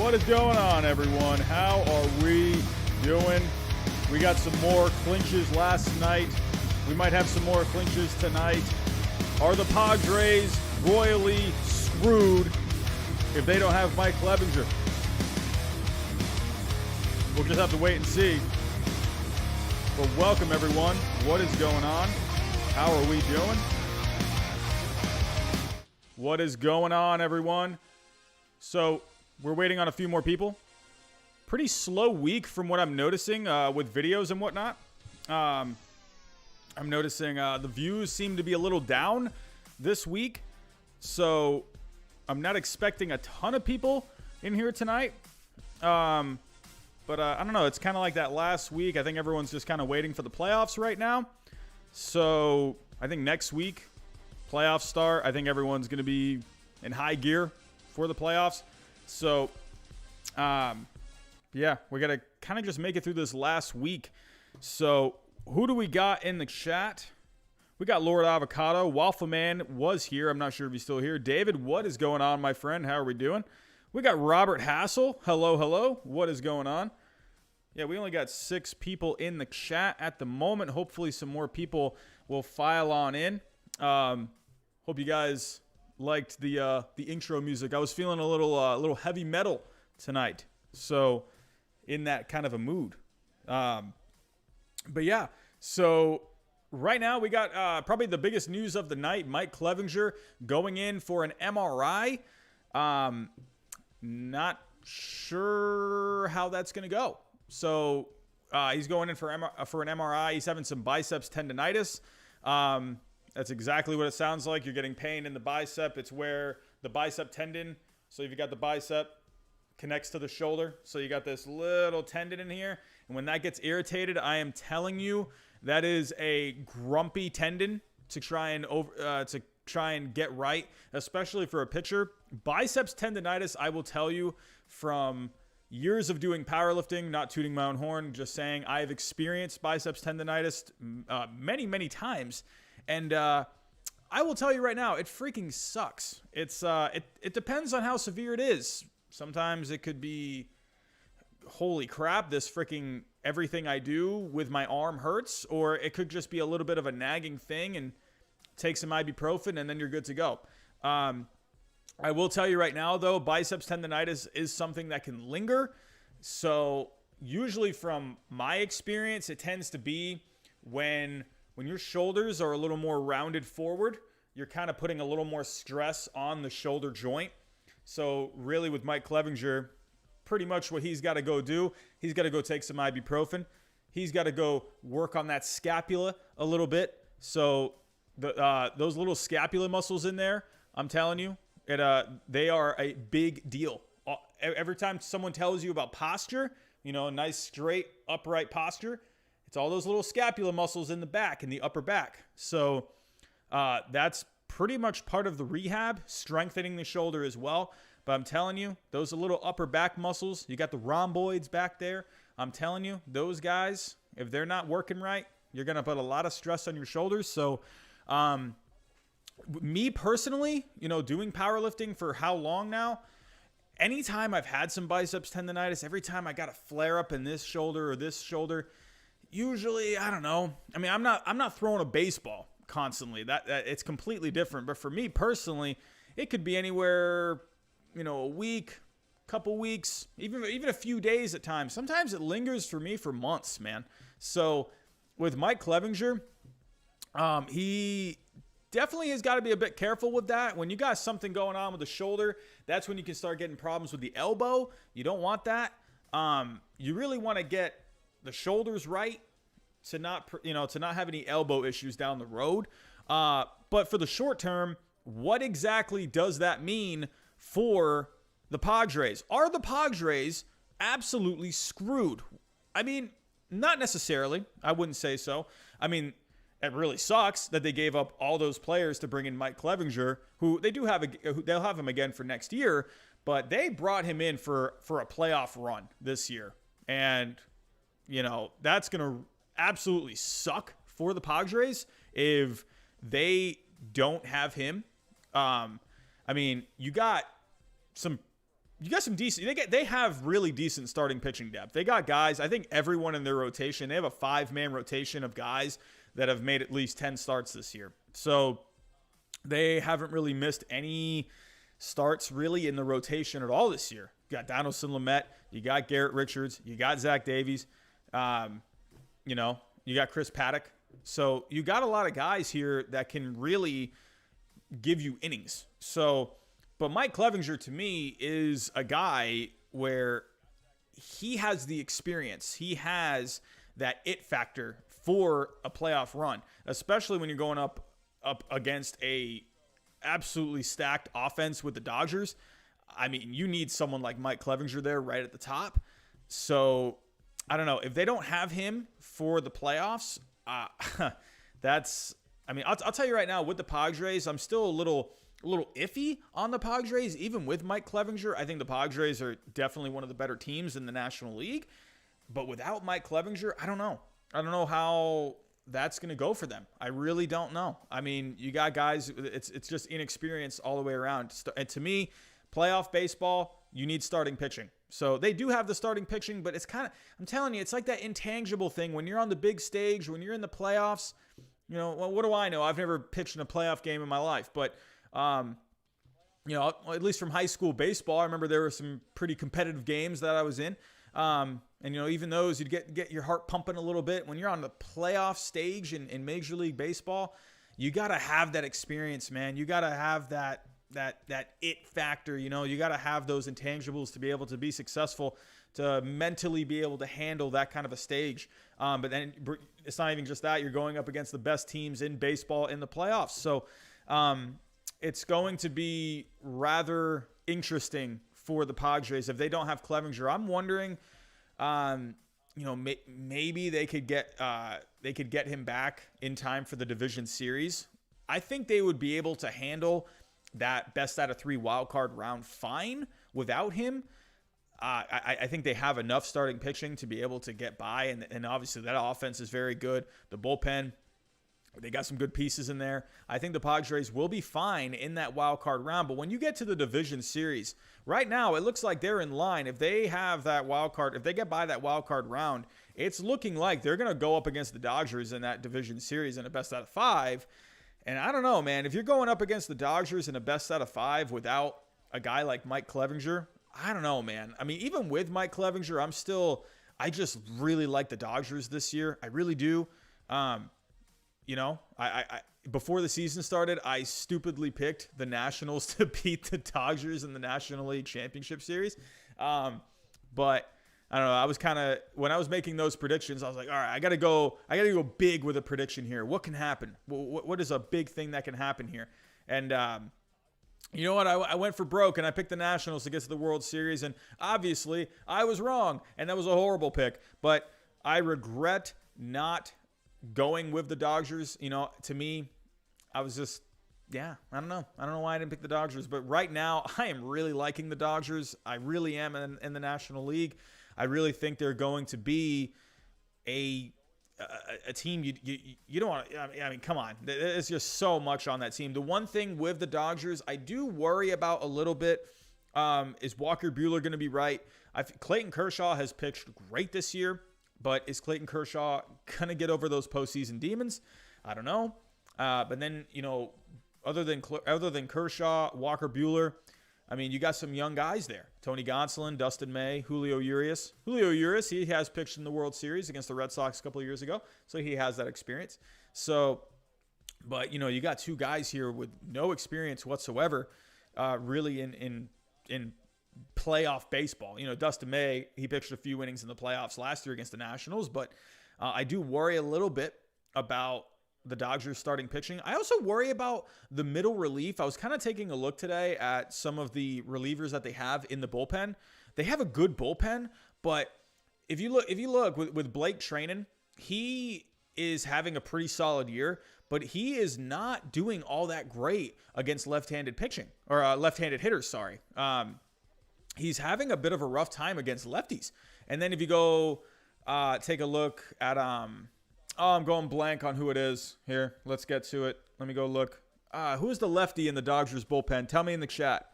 What is going on, everyone? How are we doing? We got some more clinches last night. We might have some more clinches tonight. Are the Padres royally screwed if they don't have Mike Clevinger? We'll just have to wait and see. But welcome, everyone. What is going on? How are we doing? What is going on, everyone? So, we're waiting on a few more people. Pretty slow week from what I'm noticing with videos and whatnot. I'm noticing the views seem to be a little down this week. So, I'm not expecting a ton of people in here tonight. But I don't know. It's kind of like that last week. I think everyone's just kind of waiting for the playoffs right now. So, I think next week, playoffs start. I think everyone's going to be in high gear for the playoffs. So, yeah, we got to kind of just make it through this last week. So, who do we got in the chat? We got Lord Avocado. Waffle Man was here. I'm not sure if he's still here. David, what is going on, my friend? How are we doing? We got Robert Hassel. Hello, hello. What is going on? Yeah, we only got 6 people in the chat at the moment. Hopefully some more people will file on in. Hope you guys liked the intro music. I was feeling a little heavy metal tonight, so in that kind of a mood. But yeah, so right now we got probably the biggest news of the night: Mike Clevinger going in for an MRI. Not sure how that's gonna go. So he's going in for an MRI. He's having some biceps tendonitis. That's exactly what it sounds like. You're getting pain in the bicep. It's where the bicep tendon, so if you got the bicep, connects to the shoulder. So you got this little tendon in here. And when that gets irritated, I am telling you, that is a grumpy tendon to try and get right, especially for a pitcher. Biceps tendonitis, I will tell you from years of doing powerlifting, not tooting my own horn, just saying I've experienced biceps tendonitis many, many times. And I will tell you right now, it freaking sucks. It depends on how severe it is. Sometimes it could be, holy crap, this freaking everything I do with my arm hurts. Or it could just be a little bit of a nagging thing and take some ibuprofen and then you're good to go. I will tell you right now, though, biceps tendonitis is something that can linger. So usually from my experience, it tends to be when your shoulders are a little more rounded forward, you're kind of putting a little more stress on the shoulder joint. So really with Mike Clevinger, pretty much what he's got to go do, he's got to go take some ibuprofen. He's got to go work on that scapula a little bit. So those little scapula muscles in there, I'm telling you, they are a big deal. Every time someone tells you about posture, nice, straight, upright posture, it's all those little scapula muscles in the back, in the upper back. So that's pretty much part of the rehab, strengthening the shoulder as well. But I'm telling you, those little upper back muscles, you got the rhomboids back there. I'm telling you, those guys, if they're not working right, you're going to put a lot of stress on your shoulders. So me personally, doing powerlifting for how long now, anytime I've had some biceps tendonitis, every time I got a flare up in this shoulder or this shoulder, usually, I don't know. I mean, I'm not throwing a baseball constantly. That it's completely different. But for me personally, it could be anywhere, a week, couple weeks, even a few days at times. Sometimes it lingers for me for months, man. So with Mike Clevinger, he definitely has got to be a bit careful with that. When you got something going on with the shoulder, that's when you can start getting problems with the elbow. You don't want that. You really want to get the shoulders right to not have any elbow issues down the road. But for the short term, what exactly does that mean for the Padres? Are the Padres absolutely screwed? I mean, not necessarily. I wouldn't say so. I mean, it really sucks that they gave up all those players to bring in Mike Clevinger, who they'll have him again for next year, but they brought him in for a playoff run this year. And that's going to absolutely suck for the Padres if they don't have him. I mean, you got some you got some decent. They have really decent starting pitching depth. They got guys. I think everyone in their rotation. They have a 5-man rotation of guys that have made at least 10 starts this year. So they haven't really missed any starts really in the rotation at all this year. You got Donaldson Lamet. You got Garrett Richards. You got Zach Davies. You got Chris Paddock. So you got a lot of guys here that can really give you innings. So. But Mike Clevinger, to me, is a guy where he has the experience. He has that it factor for a playoff run, especially when you're going up against a absolutely stacked offense with the Dodgers. I mean, you need someone like Mike Clevinger there right at the top. So, I don't know. If they don't have him for the playoffs, I'll tell you right now, with the Padres, I'm still a little iffy on the Padres, even with Mike Clevinger. I think the Padres are definitely one of the better teams in the National League. But without Mike Clevinger, I don't know. I don't know how that's going to go for them. I really don't know. I mean, you got guys, it's just inexperience all the way around. And to me, playoff baseball, you need starting pitching. So they do have the starting pitching, but it's kind of, I'm telling you, it's like that intangible thing. When you're on the big stage, when you're in the playoffs, well, what do I know? I've never pitched in a playoff game in my life, but at least from high school baseball, I remember there were some pretty competitive games that I was in. Even those, you'd get your heart pumping a little bit. When you're on the playoff stage in Major League Baseball, you got to have that experience, man. You got to have that it factor. You got to have those intangibles to be able to be successful, to mentally be able to handle that kind of a stage. But then it's not even just that. You're going up against the best teams in baseball in the playoffs. So, it's going to be rather interesting for the Padres if they don't have Clevinger. I'm wondering, maybe they could get him back in time for the division series. I think they would be able to handle that best out of 3 wild card round fine without him. I think they have enough starting pitching to be able to get by, and obviously that offense is very good. The bullpen, they got some good pieces in there. I think the Padres will be fine in that wild card round. But when you get to the division series, right now it looks like they're in line. If they have that wild card, if they get by that wild card round, it's looking like they're going to go up against the Dodgers in that division series in a best out of 5. And I don't know, man. If you're going up against the Dodgers in a best out of 5 without a guy like Mike Clevinger, I don't know, man. I mean, even with Mike Clevinger, I just really like the Dodgers this year. I really do. I before the season started, I stupidly picked the Nationals to beat the Dodgers in the National League Championship Series. But I don't know. I was when I was making those predictions, I was like, all right, I gotta go big with a prediction here. What can happen? What is a big thing that can happen here? And you know what? I went for broke and I picked the Nationals to get to the World Series, and obviously I was wrong, and that was a horrible pick. But I regret not going with the Dodgers. To me, I was just, I don't know. I don't know why I didn't pick the Dodgers, but right now I am really liking the Dodgers. I really am in the National League. I really think they're going to be a team you don't want to, I mean, come on. There's just so much on that team. The one thing with the Dodgers I do worry about a little bit is Walker Buehler going to be right? Clayton Kershaw has pitched great this year, but is Clayton Kershaw going to get over those postseason demons? I don't know. But then, other than Kershaw, Walker Buehler, I mean, you got some young guys there. Tony Gonsolin, Dustin May, Julio Urias. Julio Urias, he has pitched in the World Series against the Red Sox a couple of years ago, so he has that experience. So, but, you got 2 guys here with no experience whatsoever really in playoff baseball. Dustin May, he pitched a few innings in the playoffs last year against the Nationals, but I do worry a little bit about the Dodgers starting pitching. I also worry about the middle relief. I was kind of taking a look today at some of the relievers that they have in the bullpen. They have a good bullpen, but if you look with Blake Treinen, he is having a pretty solid year, but he is not doing all that great against left-handed pitching or left-handed hitters. Sorry. He's having a bit of a rough time against lefties. And then if you go take a look at I'm going blank on who it is here. Let's get to it. Let me go look. Who's the lefty in the Dodgers bullpen? Tell me in the chat.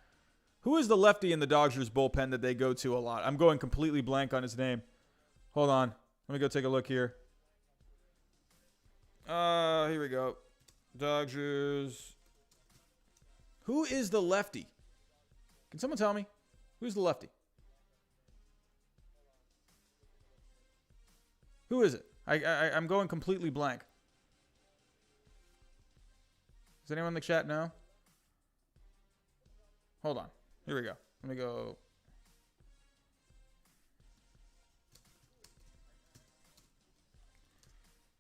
Who is the lefty in the Dodgers bullpen that they go to a lot? I'm going completely blank on his name. Hold on. Let me go take a look here. Here we go. Dodgers. Who is the lefty? Can someone tell me? Who's the lefty? Who is it? I'm going completely blank. Does anyone in the chat know? Hold on. Here we go. Let me go.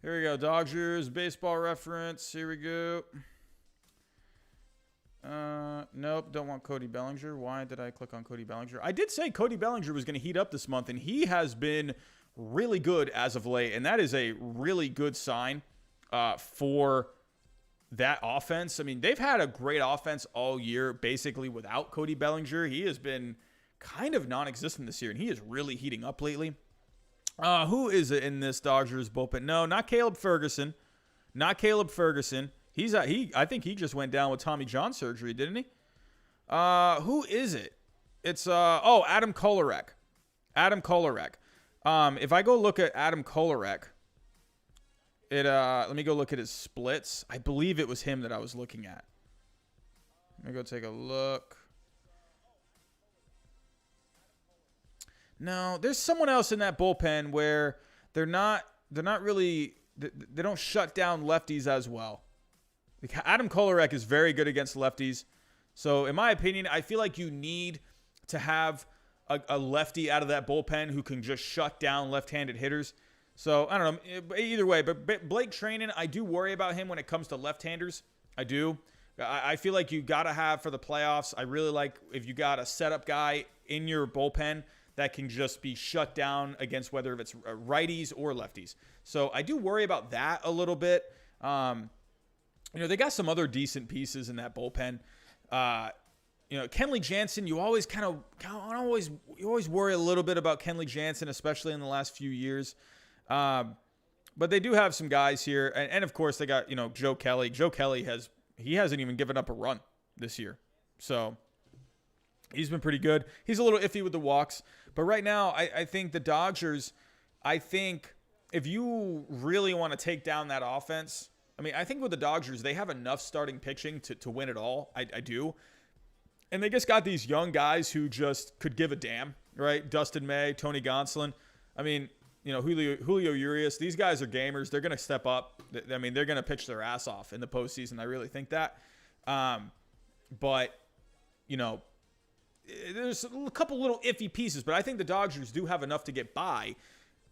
Here we go. Dodgers baseball reference. Here we go. Nope. Don't want Cody Bellinger. Why did I click on Cody Bellinger? I did say Cody Bellinger was going to heat up this month, and he has been really good as of late, and that is a really good sign for that offense. I mean, they've had a great offense all year, basically without Cody Bellinger. He has been kind of non-existent this year, and he is really heating up lately. Who is it in this Dodgers bullpen? No, not Caleb Ferguson. Not Caleb Ferguson. I think he just went down with Tommy John surgery, didn't he? Who is it? It's Adam Kolarek. Adam Kolarek. If I go look at Adam Kolarek, let me go look at his splits. I believe it was him that I was looking at. Let me go take a look. No, there's someone else in that bullpen where they're not really, they don't shut down lefties as well. Adam Kolarek is very good against lefties. So in my opinion, I feel like you need to have a lefty out of that bullpen who can just shut down left-handed hitters. So, I don't know. Either way, but Blake Treinen, I do worry about him when it comes to left-handers. I do. I feel like you got to have for the playoffs. I really like if you got a setup guy in your bullpen that can just be shut down against whether it's righties or lefties. So, I do worry about that a little bit. They got some other decent pieces in that bullpen. Kenley Jansen, you always worry a little bit about Kenley Jansen, especially in the last few years. But they do have some guys here. And of course, they got, Joe Kelly. Joe Kelly hasn't even given up a run this year. So he's been pretty good. He's a little iffy with the walks. But right now, I think the Dodgers, if you really want to take down that offense, I think with the Dodgers, they have enough starting pitching to win it all. I do. And they just got these young guys who just could give a damn, right? Dustin May, Tony Gonsolin. Julio Urias. These guys are gamers. They're going to step up. They're going to pitch their ass off in the postseason. I really think that. But there's a couple little iffy pieces, but I think the Dodgers do have enough to get by.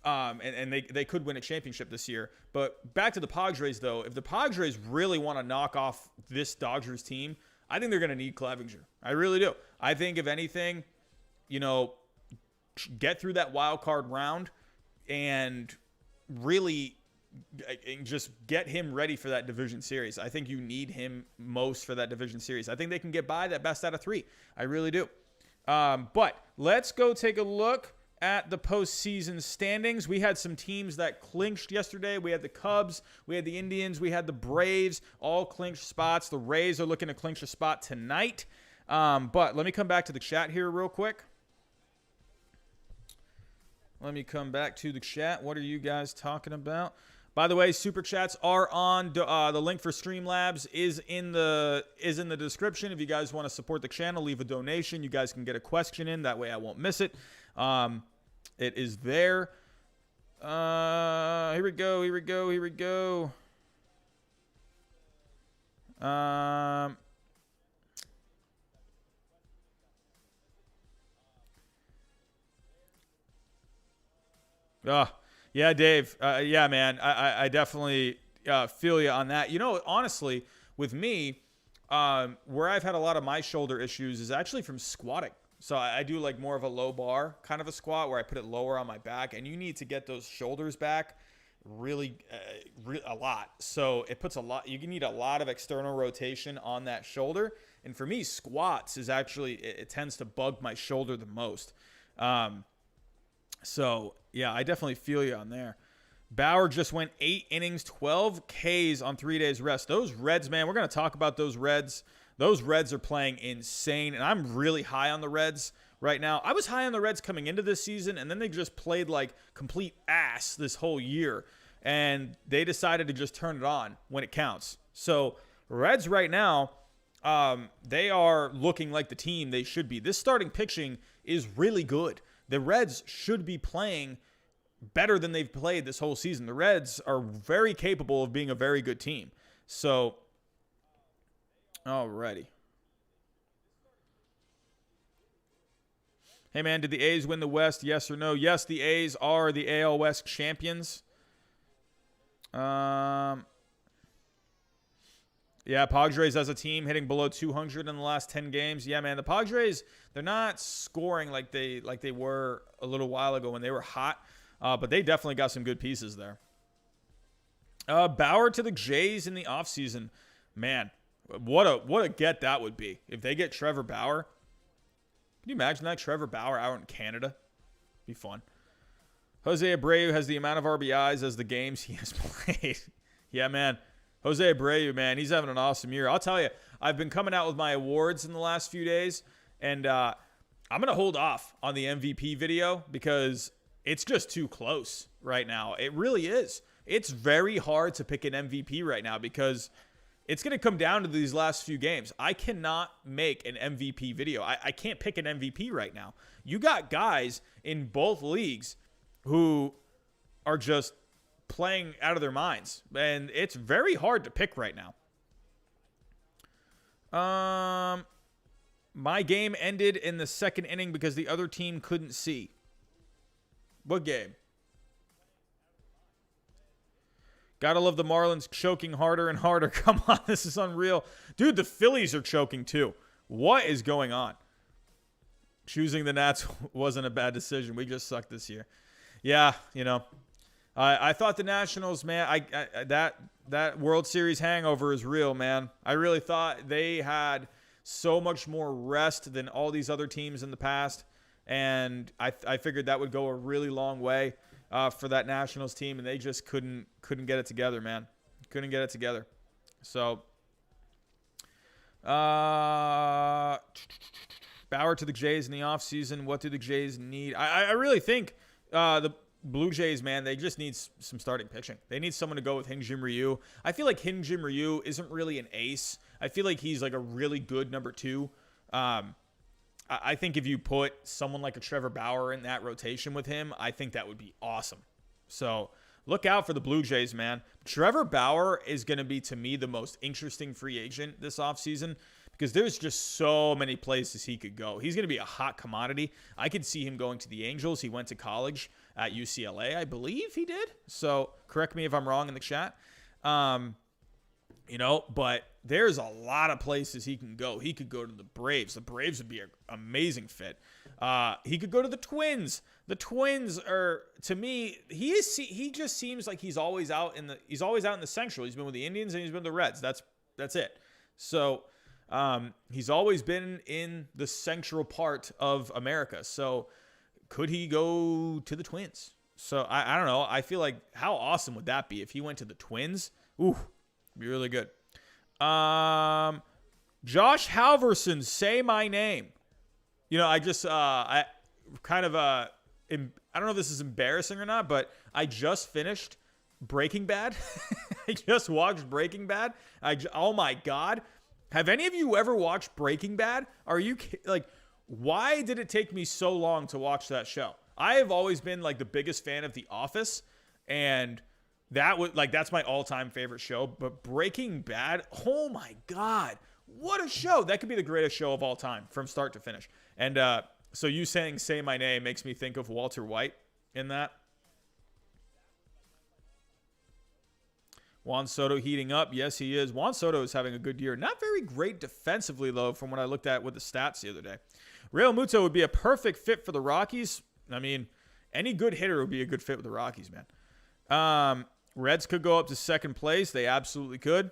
And they could win a championship this year. But back to the Padres, though. If the Padres really want to knock off this Dodgers team, I think they're going to need Clevinger. I really do. I think, if anything, get through that wild card round and really just get him ready for that division series. I think you need him most for that division series. I think they can get by that best out of 3. I really do. But let's go take a look at the postseason standings. We had some teams that clinched yesterday. We had the Cubs, we had the Indians, we had the Braves, all clinched spots. The Rays are looking to clinch a spot tonight. But let me come back to the chat here real quick. Let me come back to the chat. What are you guys talking about? By the way, super chats are on. The link for Streamlabs is in the description. If you guys want to support the channel, leave a donation. You guys can get a question in. That way I won't miss it. It is there. Here we go. Yeah, Dave. Yeah, man. I definitely feel you on that. Honestly, with me, where I've had a lot of my shoulder issues is actually from squatting. So I do like more of a low bar kind of a squat where I put it lower on my back, and you need to get those shoulders back really a lot. So it puts you need a lot of external rotation on that shoulder. And for me, squats is actually, it tends to bug my shoulder the most. So yeah, I definitely feel you on there. Bauer just went 8 innings, 12 Ks on 3 days rest. Those Reds, man, we're going to talk about those Reds. Those Reds are playing insane, and I'm really high on the Reds right now. I was high on the Reds coming into this season, and then they just played like complete ass this whole year, and they decided to just turn it on when it counts. So Reds right now, they are looking like the team they should be. This starting pitching is really good. The Reds should be playing better than they've played this whole season. The Reds are very capable of being a very good team. So, alrighty. Hey, man, did the A's win the West? Yes or no? Yes, the A's are the AL West champions. Yeah, Padres as a team hitting below 200 in the last 10 games. Yeah, man, the Padres, they're not scoring like they were a little while ago when they were hot, but they definitely got some good pieces there. Bauer to the Jays in the offseason. Man, what a get that would be if they get Trevor Bauer. Can you imagine that? Trevor Bauer out in Canada? Be fun. Jose Abreu has the amount of RBIs as the games he has played. Yeah, man. Jose Abreu, man, he's having an awesome year. I'll tell you, I've been coming out with my awards in the last few days, and I'm going to hold off on the MVP video because it's just too close right now. It really is. It's very hard to pick an MVP right now because it's going to come down to these last few games. I cannot make an MVP video. I can't pick an MVP right now. You got guys in both leagues who are just playing out of their minds, and it's very hard to pick right now. My game ended in the second inning because the other team couldn't see. What game? Gotta love the Marlins choking harder and harder. Come on, this is unreal. Dude, the Phillies are choking too. What is going on? Choosing the Nats wasn't a bad decision. We just sucked this year. Yeah, you know. I thought the Nationals, man, that World Series hangover is real, man. I really thought they had so much more rest than all these other teams in the past, and I figured that would go a really long way for that Nationals team, and they just couldn't get it together, man. Couldn't get it together. So, Bauer to the Jays in the offseason. What do the Jays need? I really think the Blue Jays, man, they just need some starting pitching. They need someone to go with Hyun-Jin Ryu. I feel like Hyun-Jin Ryu isn't really an ace. I feel like he's like a really good number two. I think if you put someone like a Trevor Bauer in that rotation with him, I think that would be awesome. So look out for the Blue Jays, man. Trevor Bauer is going to be, to me, the most interesting free agent this offseason because there's just so many places he could go. He's going to be a hot commodity. I could see him going to the Angels. He went to college at UCLA, I believe he did. So correct me if I'm wrong in the chat. But there's a lot of places he can go. He could go to the Braves. The Braves would be an amazing fit. He could go to the Twins. The Twins are, to me, he just seems like he's always out in the Central. He's been with the Indians and he's been with the Reds. That's it. So he's always been in the central part of America. So could he go to the Twins? So I don't know. I feel like how awesome would that be if he went to the Twins? Ooh, be really good. Josh Halverson, say my name. You know, I just I don't know if this is embarrassing or not, but I just finished Breaking Bad. I just watched Breaking Bad. Oh my God. Have any of you ever watched Breaking Bad? Are you like, why did it take me so long to watch that show? I have always been like the biggest fan of The Office, and that's my all-time favorite show. But Breaking Bad, oh my God, what a show! That could be the greatest show of all time from start to finish. And so you saying "Say My Name" makes me think of Walter White in that. Juan Soto heating up. Yes, he is. Juan Soto is having a good year. Not very great defensively, though, from what I looked at with the stats the other day. Real Muto would be a perfect fit for the Rockies. I mean, any good hitter would be a good fit with the Rockies, man. Reds could go up to second place. They absolutely could.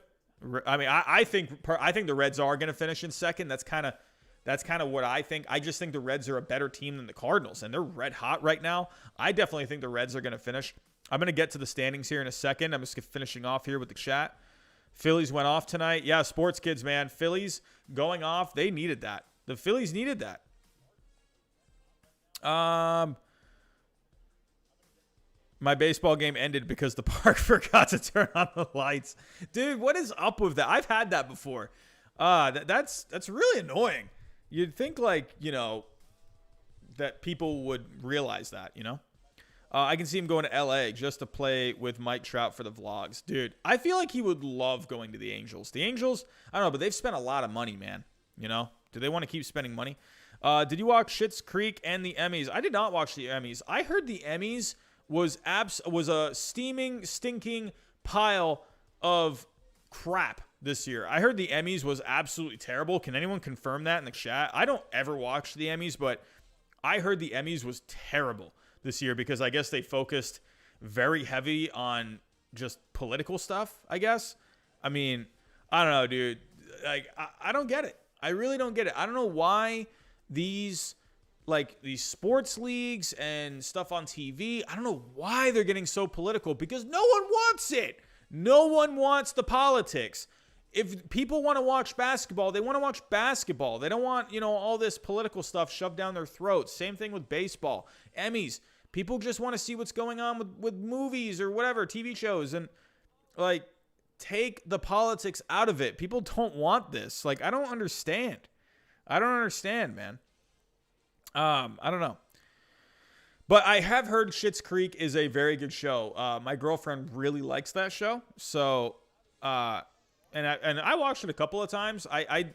I mean, I think the Reds are going to finish in second. That's kind of what I think. I just think the Reds are a better team than the Cardinals, and they're red hot right now. I definitely think the Reds are going to finish. I'm going to get to the standings here in a second. I'm just finishing off here with the chat. Phillies went off tonight. Yeah, sports kids, man. Phillies going off. They needed that. The Phillies needed that. My baseball game ended because the park forgot to turn on the lights. Dude, what is up with that? I've had that before. That's really annoying. You'd think, like, that people would realize that, I can see him going to LA just to play with Mike Trout for the vlogs. Dude, I feel like he would love going to the Angels. The Angels, I don't know, but they've spent a lot of money, man. Do they want to keep spending money? Did you watch Schitt's Creek and the Emmys? I did not watch the Emmys. I heard the Emmys was a steaming, stinking pile of crap this year. I heard the Emmys was absolutely terrible. Can anyone confirm that in the chat? I don't ever watch the Emmys, but I heard the Emmys was terrible this year because I guess they focused very heavy on just political stuff, I guess. I mean, I don't know, dude. Like, I don't get it. I really don't get it. I don't know why these sports leagues and stuff on TV, I don't know why they're getting so political, because no one wants it. No one wants the politics. If people want to watch basketball, they want to watch basketball. They don't want, all this political stuff shoved down their throats. Same thing with baseball. Emmys. People just want to see what's going on with movies or whatever, TV shows. And, take the politics out of it. People don't want this. I don't understand. I don't understand, man. I don't know. But I have heard Schitt's Creek is a very good show. My girlfriend really likes that show. So, and I watched it a couple of times. I'm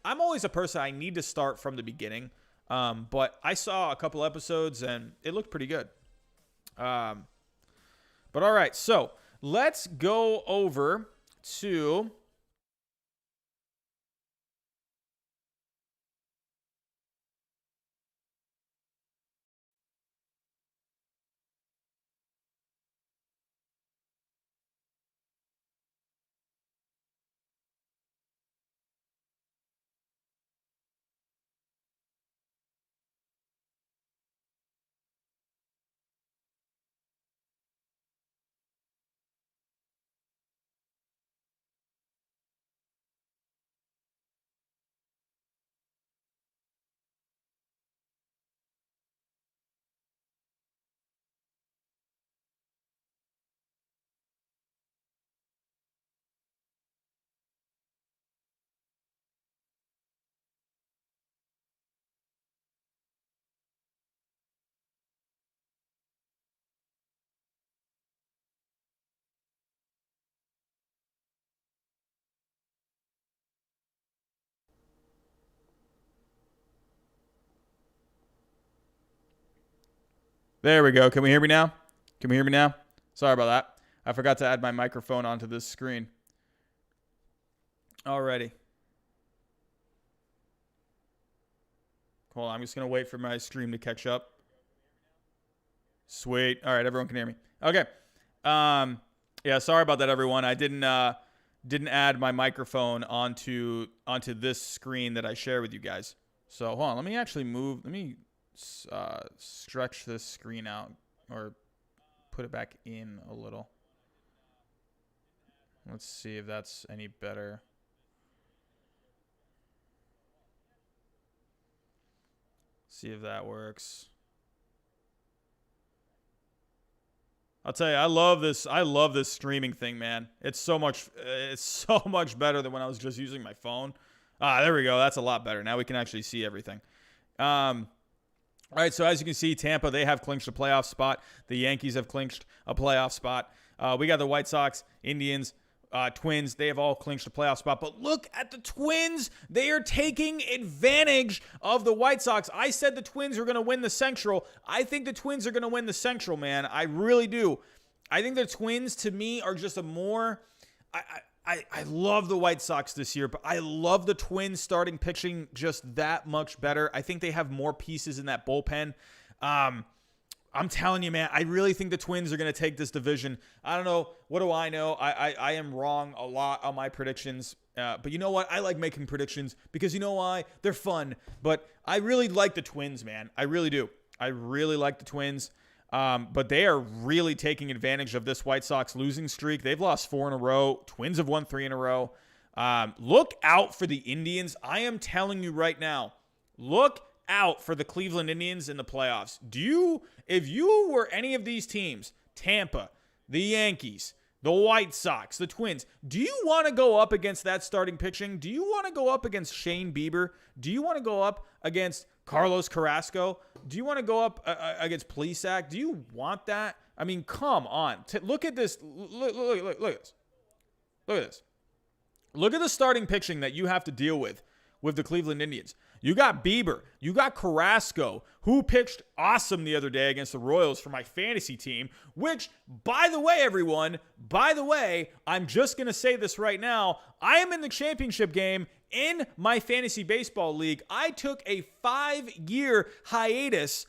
always a person, I need to start from the beginning. But I saw a couple episodes and it looked pretty good. But all right, so let's go over to there we go. Can we hear me now? Sorry about that. I forgot to add my microphone onto this screen. Alrighty. Hold on. I'm just going to wait for my stream to catch up. Sweet. All right. Everyone can hear me. Okay. Yeah, sorry about that, everyone. I didn't add my microphone onto this screen that I share with you guys. So hold on. Let me stretch this screen out or put it back in a little. Let's see if that's any better. See if that works. I'll tell you, I love this streaming thing, man. It's so much better than when I was just using my phone. There we go. That's a lot better. Now we can actually see everything. All right, so as you can see, Tampa, they have clinched a playoff spot. The Yankees have clinched a playoff spot. We got the White Sox, Indians, Twins. They have all clinched a playoff spot. But look at the Twins. They are taking advantage of the White Sox. I said the Twins are going to win the Central. I think the Twins are going to win the Central, man. I really do. I think the Twins, to me, are just a more... I love the White Sox this year, but I love the Twins starting pitching just that much better. I think they have more pieces in that bullpen. I'm telling you, man, I really think the Twins are going to take this division. I don't know. What do I know? I am wrong a lot on my predictions. But you know what? I like making predictions because you know why? They're fun. But I really like the Twins, man. I really do. I really like the Twins. But they are really taking advantage of this White Sox losing streak. They've lost 4 in a row. Twins have won 3 in a row. Look out for the Indians. I am telling you right now, look out for the Cleveland Indians in the playoffs. If you were any of these teams, Tampa, the Yankees, the White Sox, the Twins, do you want to go up against that starting pitching? Do you want to go up against Shane Bieber? Do you want to go up against Carlos Carrasco? Do you want to go up against Plesac? Do you want that? I mean, come on. Look at this. Look at this. Look at this. Look at the starting pitching that you have to deal with the Cleveland Indians. You got Bieber. You got Carrasco, who pitched awesome the other day against the Royals for my fantasy team, which, by the way, I'm just going to say this right now. I am in the championship game in my fantasy baseball league. I took a 5-year hiatus,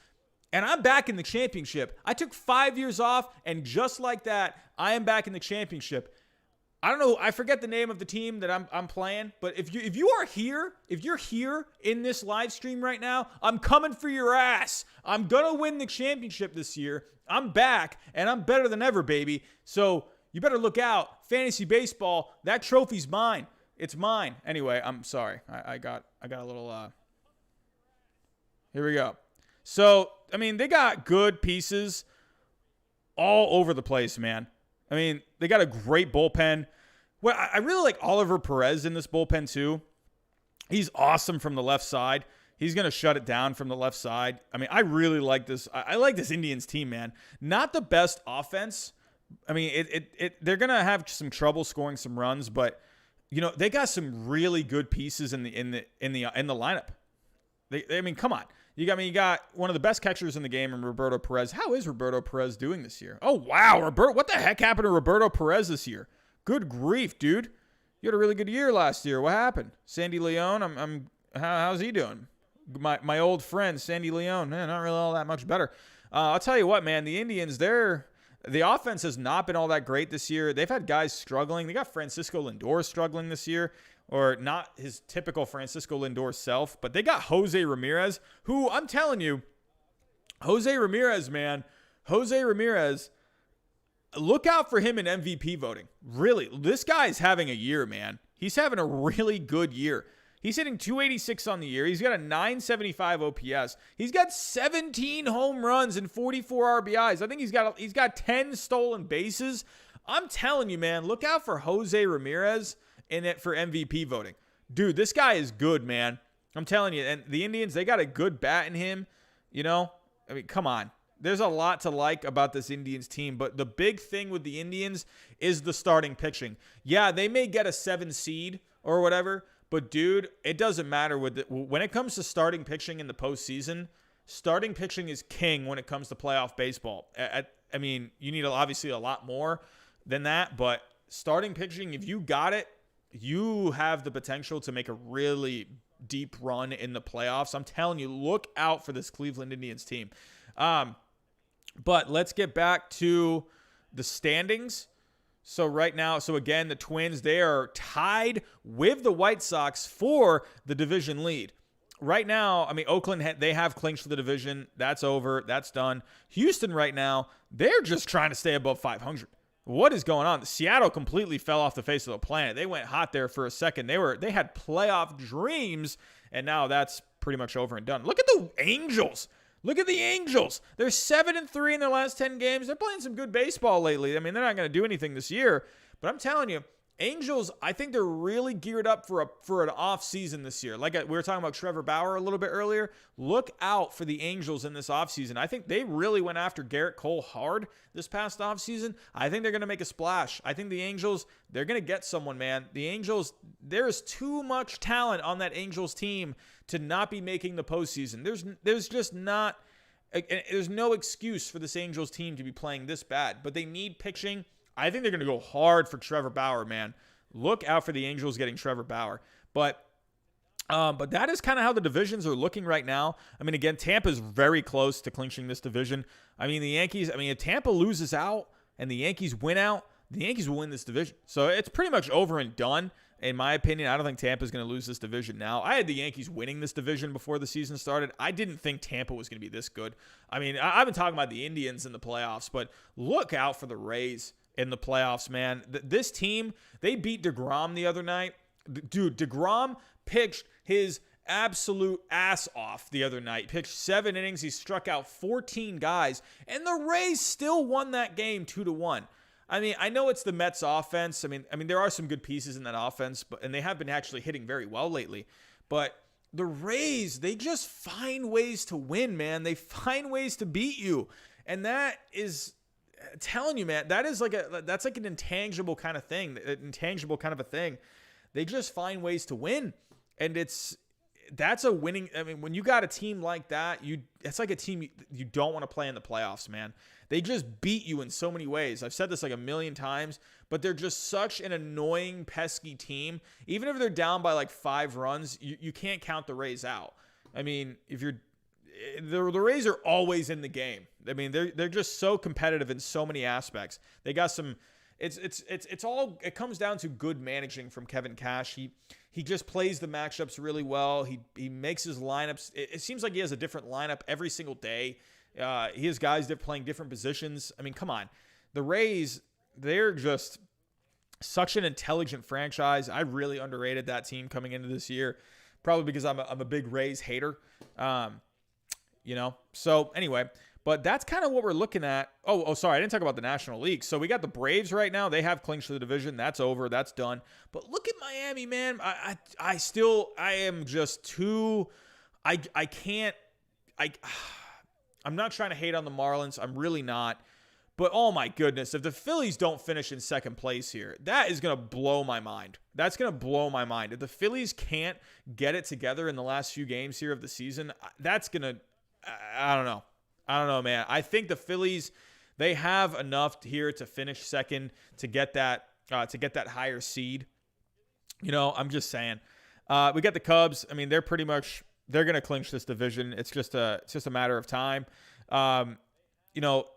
and I'm back in the championship. I took 5 years off, and just like that, I am back in the championship. I don't know. I forget the name of the team that I'm playing, but if you're here in this live stream right now, I'm coming for your ass. I'm gonna win the championship this year. I'm back and I'm better than ever, baby. So you better look out. Fantasy baseball, that trophy's mine. It's mine. Anyway, I'm sorry. I got a little. Here we go. So I mean, they got good pieces all over the place, man. I mean, they got a great bullpen. Well, I really like Oliver Perez in this bullpen, too. He's awesome from the left side. He's going to shut it down from the left side. I mean, I really like this. I like this Indians team, man. Not the best offense. I mean, they're going to have some trouble scoring some runs, but, you know, they got some really good pieces in the lineup. I mean, come on. You got one of the best catchers in the game in Roberto Perez. How is Roberto Perez doing this year? Oh, wow. What the heck happened to Roberto Perez this year? Good grief, dude. You had a really good year last year. What happened? Sandy Leon, how's he doing? My old friend, Sandy Leon, not really all that much better. I'll tell you what, man, the Indians, the offense has not been all that great this year. They've had guys struggling. They got Francisco Lindor struggling this year, or not his typical Francisco Lindor self, but they got Jose Ramirez, who I'm telling you, Jose Ramirez, look out for him in MVP voting. Really, this guy's having a year, man. He's having a really good year. He's hitting 286 on the year. He's got a 975 OPS. He's got 17 home runs and 44 RBIs. I think he's got 10 stolen bases. I'm telling you, man, look out for Jose Ramirez in it for MVP voting. Dude, this guy is good, man. I'm telling you. And the Indians, they got a good bat in him. You know, I mean, come on. There's a lot to like about this Indians team, but the big thing with the Indians is the starting pitching. Yeah, they may get a 7 seed or whatever, but dude, it doesn't matter when it comes to starting pitching in the postseason. Starting pitching is king when it comes to playoff baseball. I mean, you need obviously a lot more than that, but starting pitching, if you got it, you have the potential to make a really deep run in the playoffs. I'm telling you, look out for this Cleveland Indians team. But let's get back to the standings. So right now, again, the Twins, they are tied with the White Sox for the division lead. Right now, I mean, Oakland, they have clinched the division. That's over. That's done. Houston right now, they're just trying to stay above 500. What is going on? Seattle completely fell off the face of the planet. They went hot there for a second. They had playoff dreams, and now that's pretty much over and done. Look at the Angels. Look at the Angels. They're 7-3 in their last 10 games. They're playing some good baseball lately. I mean, they're not going to do anything this year. But I'm telling you, Angels, I think they're really geared up for an off season this year. Like we were talking about Trevor Bauer a little bit earlier. Look out for the Angels in this offseason. I think they really went after Garrett Cole hard this past offseason. I think they're going to make a splash. I think the Angels, they're going to get someone, man. The Angels, there is too much talent on that Angels team to not be making the postseason. There's just not, there's no excuse for this Angels team to be playing this bad. But they need pitching. I think they're going to go hard for Trevor Bauer, man. Look out for the Angels getting Trevor Bauer. But that is kind of how the divisions are looking right now. I mean, again, Tampa's very close to clinching this division. I mean, the Yankees, if Tampa loses out and the Yankees win out, the Yankees will win this division. So it's pretty much over and done. In my opinion, I don't think Tampa's going to lose this division now. I had the Yankees winning this division before the season started. I didn't think Tampa was going to be this good. I mean, I've been talking about the Indians in the playoffs, but look out for the Rays in the playoffs, man. This team, they beat DeGrom the other night. Dude, DeGrom pitched his absolute ass off the other night. Pitched 7 innings. He struck out 14 guys, and the Rays still won that game 2-1. I mean, I know it's the Mets offense. I mean, there are some good pieces in that offense, and they have been actually hitting very well lately. But the Rays, they just find ways to win, man. They find ways to beat you. And that is, I'm telling you, man, that's like an intangible kind of thing, They just find ways to win. And that's a winning. I mean, when you got a team like that, it's like a team you don't want to play in the playoffs, man. They just beat you in so many ways. I've said this like a million times, but they're just such an annoying, pesky team. Even if they're down by like 5 runs, you can't count the Rays out. I mean, the Rays are always in the game. I mean, they're just so competitive in so many aspects. They got some. It comes down to good managing from Kevin Cash. He just plays the matchups really well. He makes his lineups. It seems like he has a different lineup every single day. He has guys that are playing different positions. I mean, come on. The Rays, they're just such an intelligent franchise. I really underrated that team coming into this year, probably because I'm a big Rays hater. So anyway, but that's kind of what we're looking at. Oh, sorry. I didn't talk about the National League. So we got the Braves right now. They have clinched the division. That's over. That's done. But look at Miami, man. I am just too, I'm not trying to hate on the Marlins. I'm really not. But oh my goodness, if the Phillies don't finish in second place here, that is going to blow my mind. That's going to blow my mind. If the Phillies can't get it together in the last few games here of the season, that's going to, I don't know, man. I think the Phillies, they have enough here to finish second to get that higher seed. I'm just saying. We got the Cubs. I mean, they're going to clinch this division. It's just a matter of time.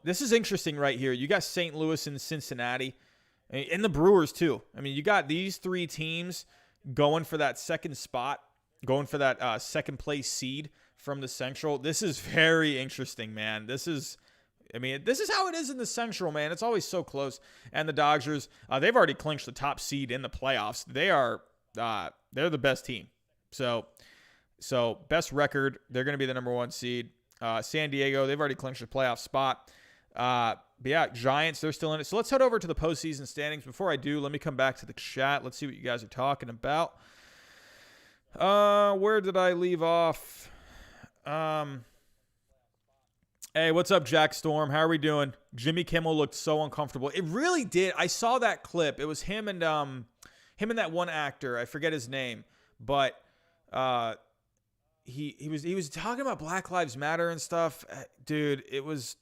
This is interesting right here. You got St. Louis and Cincinnati, and the Brewers too. I mean, you got these 3 teams going for that second spot, going for that second place seed from the Central. This is very interesting, man. This is how it is in the Central, man. It's always so close. And the Dodgers, they've already clinched the top seed in the playoffs. They're the best team. So best record, they're going to be the number 1 seed. San Diego, they've already clinched the playoff spot. But yeah, Giants, they're still in it. So let's head over to the postseason standings. Before I do, let me come back to the chat. Let's see what you guys are talking about. Where did I leave off? Hey, what's up, Jack Storm? How are we doing? Jimmy Kimmel looked so uncomfortable. It really did. I saw that clip. It was him and that one actor. I forget his name, but he was talking about Black Lives Matter and stuff. Dude, it was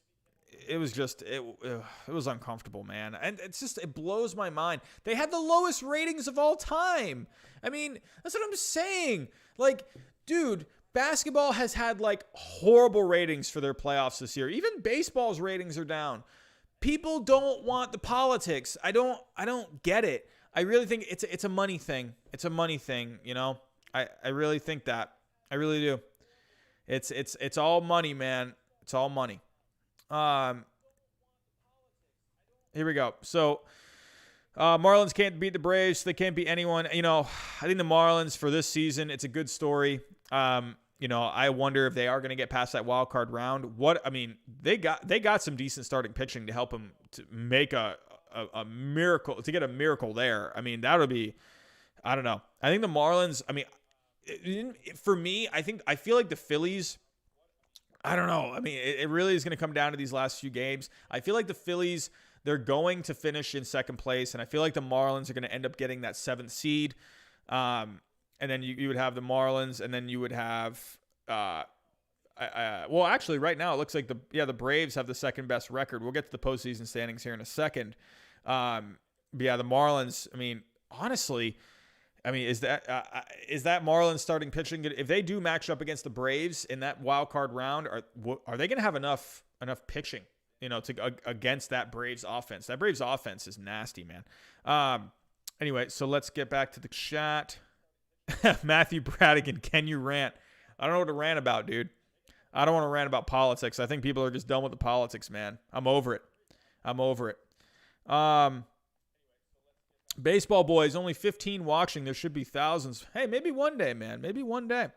uncomfortable, man. And it blows my mind. They had the lowest ratings of all time. I mean, that's what I'm saying. Like, dude, basketball has had like horrible ratings for their playoffs this year. Even baseball's ratings are down. People don't want the politics. I don't get it. I really think it's a money thing. It's a money thing, I really think that. I really do. It's all money, man. It's all money. Here we go. So Marlins can't beat the Braves. They can't beat anyone. I think the Marlins for this season, it's a good story. I wonder if they are going to get past that wild card round. They got some decent starting pitching to help them to make a miracle, to get a miracle there. I mean, that would be, I don't know. I think the Marlins, for me, I feel like the Phillies, I don't know. I mean, it really is going to come down to these last few games. I feel like the Phillies, they're going to finish in second place, and I feel like the Marlins are going to end up getting that 7th seed. And then you would have the Marlins, and then you would have actually right now it looks like the Braves have the second best record. We'll get to the postseason standings here in a second. The Marlins, honestly, is that Marlins starting pitching good? If they do match up against the Braves in that wild card round, are they going to have enough pitching, to against that Braves offense? That Braves offense is nasty, man. Anyway, so let's get back to the chat. Matthew Bradigan, can you rant? I don't know what to rant about, dude. I don't want to rant about politics. I think people are just done with the politics, man. I'm over it. Baseball boys, only 15 watching. There should be thousands. Hey, maybe one day, man. Maybe one day.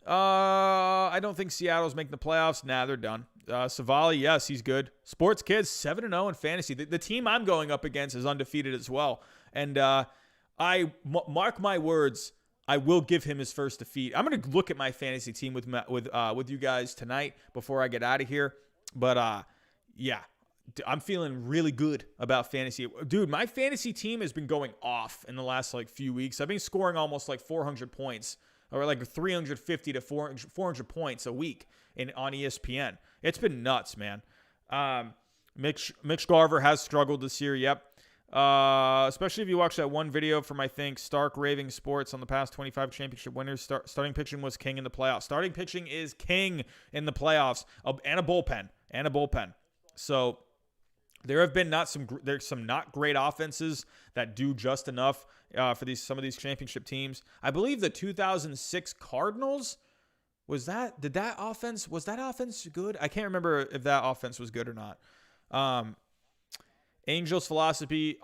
I don't think Seattle's making the playoffs. Nah, they're done. Savali, yes, he's good. Sports Kids, 7-0 in fantasy. The team I'm going up against is undefeated as well. And mark my words, I will give him his first defeat. I'm going to look at my fantasy team with you guys tonight before I get out of here. But yeah, I'm feeling really good about fantasy. Dude, my fantasy team has been going off in the last few weeks. I've been scoring almost 400 points or 350 to 400 points a week on ESPN. It's been nuts, man. Mitch Garver has struggled this year. Yep. Especially if you watch that one video from, I think, Stark Raving Sports on the past 25 championship winners. Starting pitching was king in the playoffs. Starting pitching is king in the playoffs, and a bullpen. So there have been there's some not great offenses that do just enough for some of these championship teams. I believe the 2006 Cardinals was that offense good? I can't remember if that offense was good or not. Angels philosophy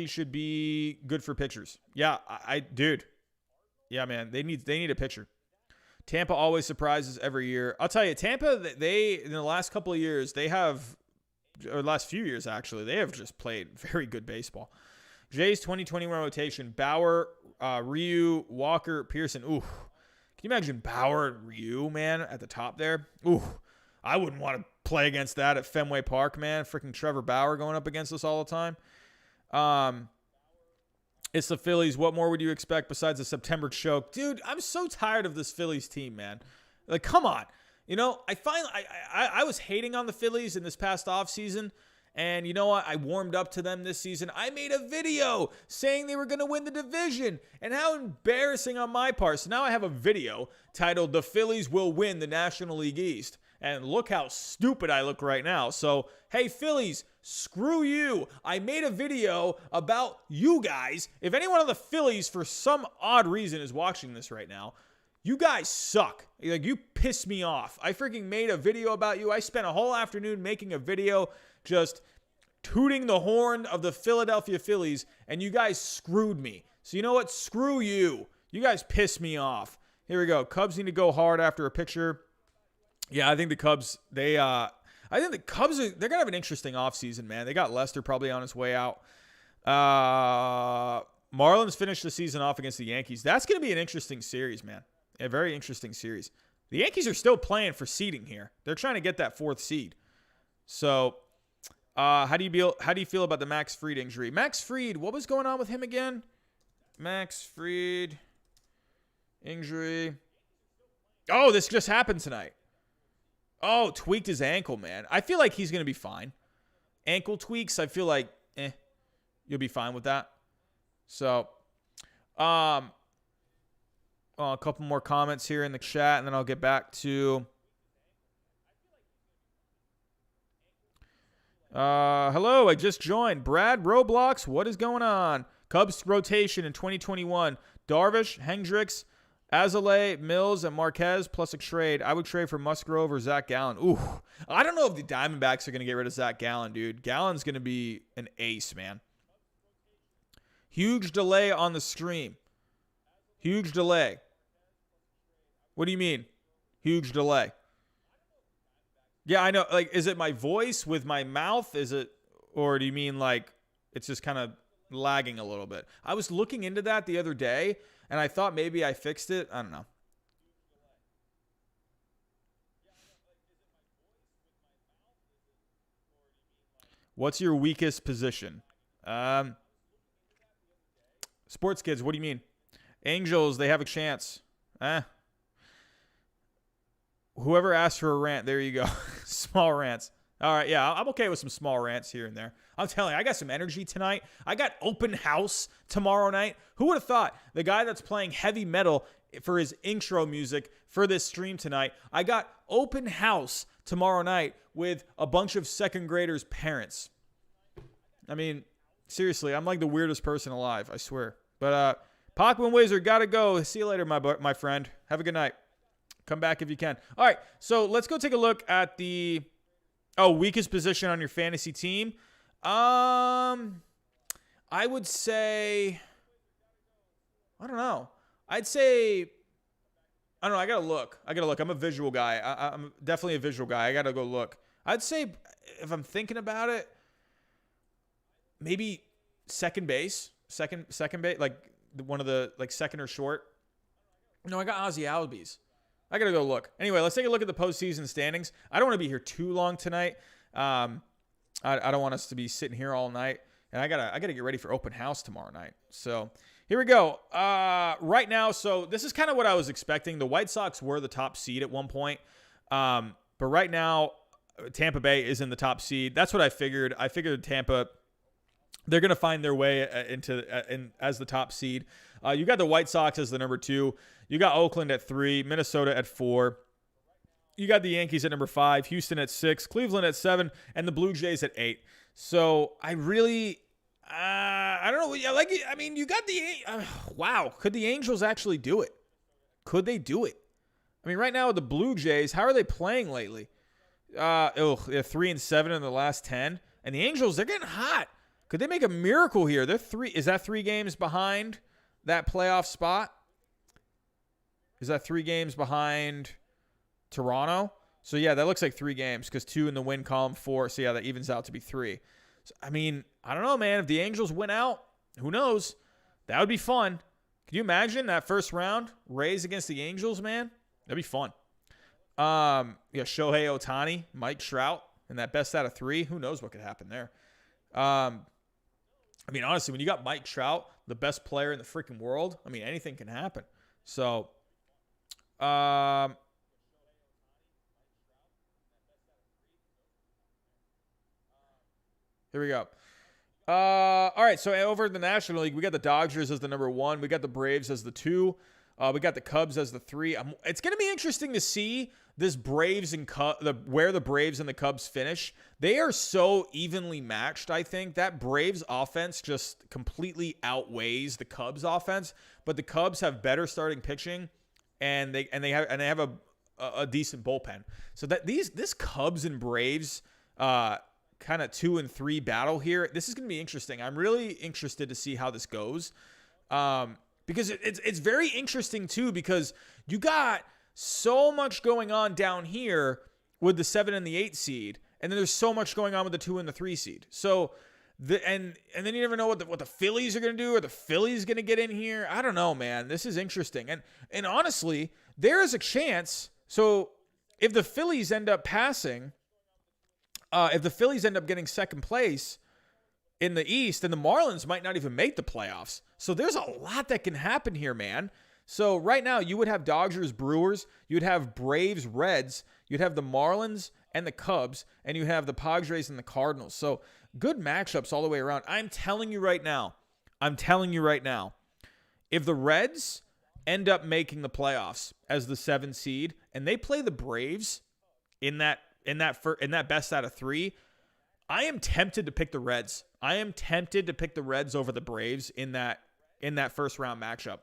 should be good for pitchers. Yeah, dude. Yeah, man, they need a pitcher. Tampa always surprises every year. I'll tell you, Tampa, they in the last couple of years, or last few years actually, they have just played very good baseball. Jay's 2021 rotation: Bauer, Ryu, Walker, Pearson. Ooh, can you imagine Bauer and Ryu, man, at the top there? Ooh, I wouldn't want to play against that at Fenway Park, man. Freaking Trevor Bauer going up against us all the time. It's the Phillies. What more would you expect besides a September choke? Dude, I'm so tired of this Phillies team, man. Come on. I was hating on the Phillies in this past offseason, and you know what? I warmed up to them this season. I made a video saying they were going to win the division, and how embarrassing on my part. So now I have a video titled "The Phillies Will Win the National League East." And look how stupid I look right now. So, hey, Phillies, screw you. I made a video about you guys. If anyone on the Phillies, for some odd reason, is watching this right now, you guys suck. You piss me off. I freaking made a video about you. I spent a whole afternoon making a video just tooting the horn of the Philadelphia Phillies, and you guys screwed me. So you know what? Screw you. You guys piss me off. Here we go. Cubs need to go hard after a pitcher. Yeah, I think the Cubs, they're going to have an interesting offseason, man. They got Lester probably on his way out. Marlins finished the season off against the Yankees. That's going to be an interesting series, man. A very interesting series. The Yankees are still playing for seeding here. They're trying to get that 4th seed. So, how do you feel about the Max Fried injury? Max Fried, what was going on with him again? Max Fried injury. Oh, this just happened tonight. Oh, tweaked his ankle, man. I feel like he's going to be fine. Ankle tweaks, I feel like, you'll be fine with that. So, a couple more comments here in the chat, and then I'll get back to... hello, I just joined. Brad Roblox, what is going on? Cubs rotation in 2021. Darvish, Hendricks, Azalea, Mills, and Marquez plus a trade. I would trade for Musgrove or Zach Gallen. Ooh, I don't know if the Diamondbacks are going to get rid of Zach Gallen, dude. Gallen's going to be an ace, man. Huge delay on the stream. Huge delay. What do you mean? Huge delay. Yeah, I know. Is it my voice with my mouth? Or do you mean it's just kind of lagging a little bit? I was looking into that the other day, and I thought maybe I fixed it. I don't know. What's your weakest position? Sports Kids, what do you mean? Angels, they have a chance. Whoever asked for a rant, there you go. Small rants. All right, yeah, I'm okay with some small rants here and there. I'm telling you, I got some energy tonight. I got open house tomorrow night. Who would have thought the guy that's playing heavy metal for his intro music for this stream tonight, I got open house tomorrow night with a bunch of second graders' parents. I mean, Seriously, I'm like the weirdest person alive, I swear. But Pokemon Wizard, gotta go. See you later, my friend. Have a good night. Come back if you can. All right, so let's go take a look at the weakest position on your fantasy team. I would say, I don't know. I'd say, I don't know. I gotta look. I'm a visual guy. I'm definitely a visual guy. I gotta go look. I'd say, if I'm thinking about it, maybe second base, like one of the like second or short. No, I got Ozzy Albies. I gotta go look. Anyway, let's take a look at the postseason standings. I don't want to be here too long tonight. I don't want us to be sitting here all night, and I gotta get ready for open house tomorrow night. So here we go. Right now, so this is kind of what I was expecting. The White Sox were the top seed at one point, but right now, Tampa Bay is in the top seed. That's what I figured. I figured Tampa, they're going to find their way as the top seed. You got the White Sox as the number 2. You got Oakland at 3, Minnesota at 4. You got the Yankees at number 5, Houston at 6, Cleveland at 7, and the Blue Jays at 8. So I really, I don't know. I mean, you got the, wow. Could the Angels actually do it? Could they do it? I mean, right now the Blue Jays, how are they playing lately? They're 3-7 in the last 10. And the Angels, they're getting hot. Could they make a miracle here? Is that 3 games behind that playoff spot? Is that 3 games behind Toronto? So, yeah, that looks like 3 games because 2 in the win column, 4. So, yeah, that evens out to be 3. So, I mean, I don't know, man. If the Angels win out, who knows? That would be fun. Can you imagine that first round? Rays against the Angels, man? That'd be fun. Shohei Ohtani, Mike Trout, and that best out of 3. Who knows what could happen there? I mean, honestly, when you got Mike Trout, the best player in the freaking world, I mean, anything can happen. So, here we go. All right, so over in the National League, we got the Dodgers as the number 1. We got the Braves as the 2. We got the Cubs as the 3. It's going to be interesting to see this Braves and where the Braves and the Cubs finish. They are so evenly matched, I think. That Braves offense just completely outweighs the Cubs offense, but the Cubs have better starting pitching and they have a decent bullpen. So that this Cubs and Braves kind of 2 and 3 battle here, this is going to be interesting. I'm really interested to see how this goes. Because it's very interesting, too, because you got so much going on down here with the 7 and the 8 seed, and then there's so much going on with the 2 and the 3 seed. So, and then you never know what the Phillies are going to do, or the Phillies going to get in here. I don't know, man. This is interesting. And honestly, there is a chance. So, if the Phillies end up passing, if the Phillies end up getting second place in the East, then the Marlins might not even make the playoffs. So there's a lot that can happen here, man. So right now you would have Dodgers, Brewers, you'd have Braves, Reds, you'd have the Marlins and the Cubs, and you have the Padres and the Cardinals. So good matchups all the way around. I'm telling you right now, if the Reds end up making the playoffs as the 7th seed and they play the Braves in that best out of 3, I am tempted to pick the Reds. I am tempted to pick the Reds over the Braves in that first round matchup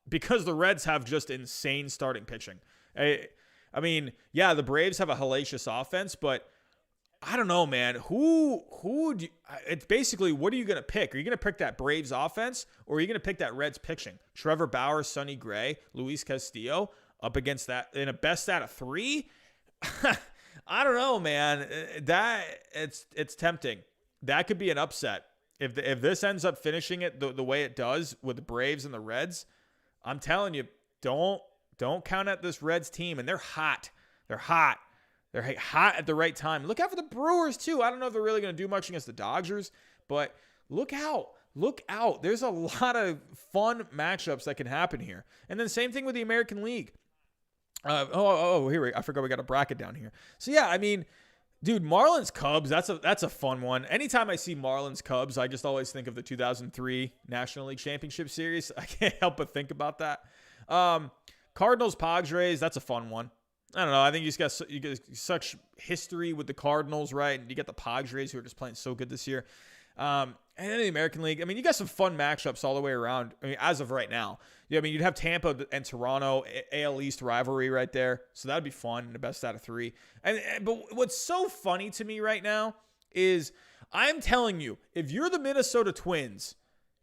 because the Reds have just insane starting pitching. I mean, yeah, the Braves have a hellacious offense, but I don't know, man. It's basically, what are you going to pick? Are you going to pick that Braves offense, or are you going to pick that Reds pitching? Trevor Bauer, Sonny Gray, Luis Castillo up against that in a best out of 3? I don't know, man. It's tempting. That could be an upset. If this ends up finishing it the way it does with the Braves and the Reds, I'm telling you, don't count out this Reds team. And they're hot. They're hot. They're hot at the right time. Look out for the Brewers, too. I don't know if they're really going to do much against the Dodgers, but look out. Look out. There's a lot of fun matchups that can happen here. And then same thing with the American League. Here I forgot we got a bracket down here. So, yeah, I mean, dude, Marlins Cubs, that's a fun one. Anytime I see Marlins Cubs, I just always think of the 2003 National League Championship Series. I can't help but think about that. Cardinals Padres, that's a fun one. I don't know. I think you get such history with the Cardinals, right? And you get the Padres who are just playing so good this year. And then the American League, I mean, you got some fun matchups all the way around. I mean, as of right now, I mean, you'd have Tampa and Toronto, AL East rivalry right there. So that'd be fun in the best out of 3. But what's so funny to me right now is I'm telling you, if you're the Minnesota Twins,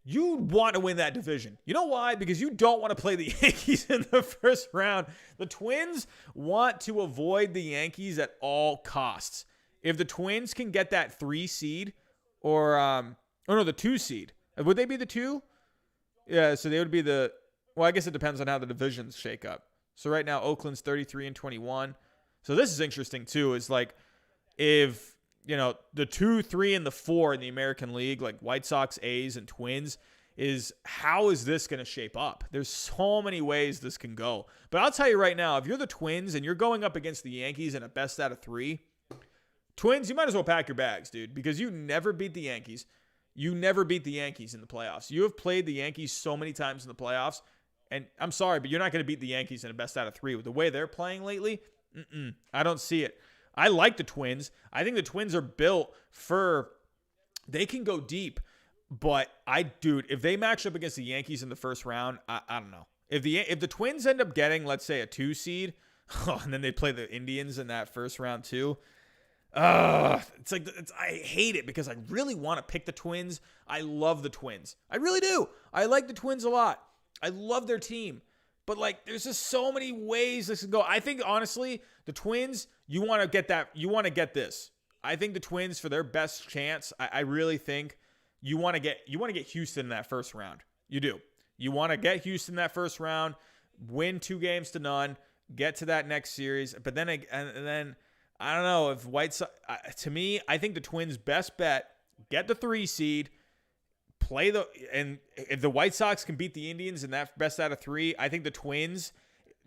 you want to win that division. You know why? Because you don't want to play the Yankees in the first round. The Twins want to avoid the Yankees at all costs. If the Twins can get that 3 seed the 2 seed. Would they be the 2? Yeah, so they would be I guess it depends on how the divisions shake up. So right now, Oakland's 33-21. So this is interesting too, is like if, the 2, 3, and the 4 in the American League, like White Sox, A's, and Twins, how is this going to shape up? There's so many ways this can go. But I'll tell you right now, if you're the Twins and you're going up against the Yankees in a best out of 3, Twins, you might as well pack your bags, dude, because you never beat the Yankees. You never beat the Yankees in the playoffs. You have played the Yankees so many times in the playoffs, and I'm sorry, but you're not going to beat the Yankees in a best out of 3. With the way they're playing lately, I don't see it. I like the Twins. I think the Twins are built they can go deep, but if they match up against the Yankees in the first round, I don't know. If the Twins end up getting, let's say, a 2 seed, and then they play the Indians in that first round too, I hate it because I really want to pick the Twins. I love the Twins. I really do. I like the Twins a lot. I love their team. But, there's just so many ways this can go. I think, honestly, the Twins, you want to get that. You want to get this. I think the Twins, for their best chance, I really think you want to get Houston in that first round. You do. You want to get Houston in that first round, win 2-0, get to that next series. But then, I don't know if White Sox, to me, I think the Twins' best bet, get the 3 seed, and if the White Sox can beat the Indians in that best out of 3, I think the Twins,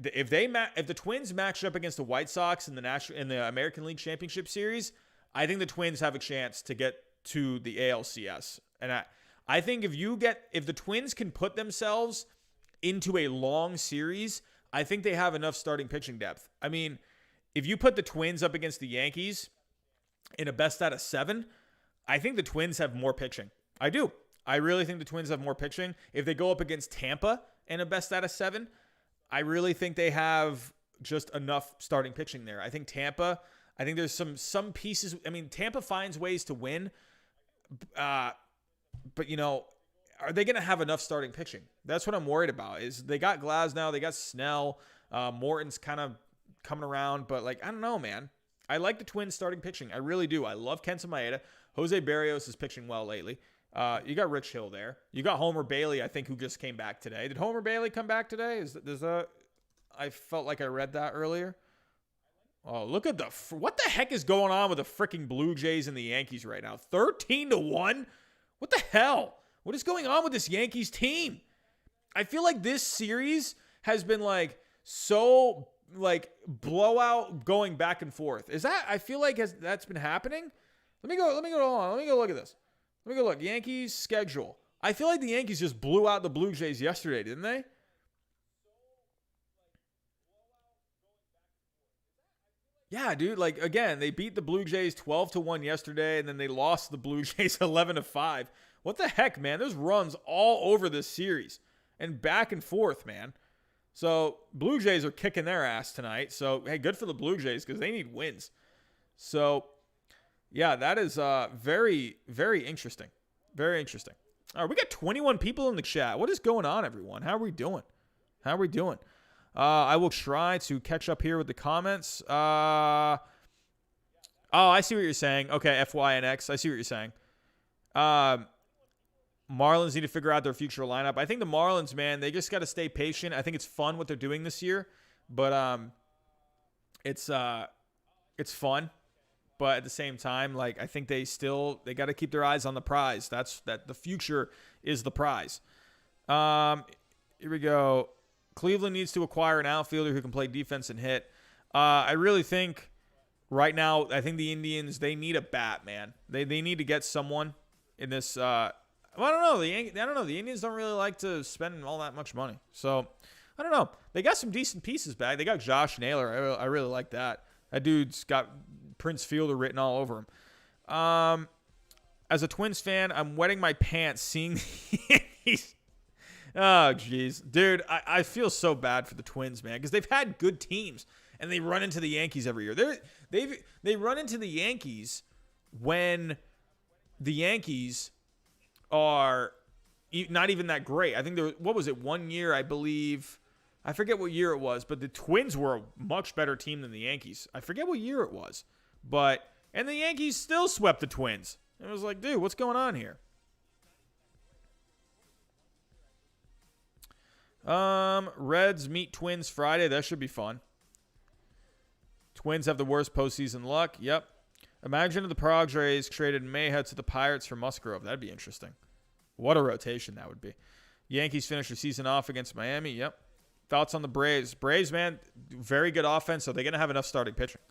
if the Twins match up against the White Sox in the American League Championship Series, I think the Twins have a chance to get to the ALCS. And I think if the Twins can put themselves into a long series, I think they have enough starting pitching depth. I mean, if you put the Twins up against the Yankees in a best out of 7, I think the Twins have more pitching. I do. I really think the Twins have more pitching. If they go up against Tampa in a best out of 7, I really think they have just enough starting pitching there. I think there's some pieces. I mean, Tampa finds ways to win, but are they going to have enough starting pitching? That's what I'm worried about. Is they got Glasnow, they got Snell, Morton's kind of coming around, but I don't know, man. I like the Twins starting pitching. I really do. I love Kenta Maeda. Jose Barrios is pitching well lately. You got Rich Hill there. You got Homer Bailey, I think, who just came back today. Did Homer Bailey come back today? I felt like I read that earlier. Oh, look at what the heck is going on with the freaking Blue Jays and the Yankees right now? 13-1? What the hell? What is going on with this Yankees team? I feel like this series has been so blowout going back and forth. I feel like that's been happening? Let me go on. Let me go look at this. Let me go look. Yankees schedule. I feel like the Yankees just blew out the Blue Jays yesterday, didn't they? Yeah, dude. Again, they beat the Blue Jays 12-1 yesterday, and then they lost the Blue Jays 11-5. What the heck, man? There's runs all over this series and back and forth, man. So Blue Jays are kicking their ass tonight. So, hey, good for the Blue Jays because they need wins. So, yeah, that is very, very interesting. Very interesting. All right, we got 21 people in the chat. What is going on, everyone? How are we doing? I will try to catch up here with the comments. I see what you're saying. Okay, FYNX. I see what you're saying. Marlins need to figure out their future lineup. I think the Marlins, man, they just got to stay patient. I think it's fun what they're doing this year, but it's fun. But at the same time, I think they got to keep their eyes on the prize. That the future is the prize. Here we go. Cleveland needs to acquire an outfielder who can play defense and hit. I really think right now, I think the Indians, they need a bat, man. They need to get someone in this. I don't know. I don't know. The Indians don't really like to spend all that much money. So, I don't know. They got some decent pieces back. They got Josh Naylor. I really like that. That dude's got Prince Fielder written all over him. as a Twins fan, I'm wetting my pants seeing the Yankees. Oh, jeez. Dude, I feel so bad for the Twins, man, because they've had good teams, and they run into the Yankees every year. They run into the Yankees when the Yankees are not even that great. I think what was it, 1 year, I believe. I forget what year it was, but the Twins were a much better team than the Yankees. I forget what year it was, and the Yankees still swept the Twins. It was like, dude, what's going on here? Reds meet Twins Friday. That should be fun. Twins have the worst postseason luck. Yep. Imagine if the Padres traded Mayhew to the Pirates for Musgrove. That'd be interesting. What a rotation that would be. Yankees finish the season off against Miami. Yep. Thoughts on the Braves? Braves, man, very good offense, so they're going to have enough starting pitching.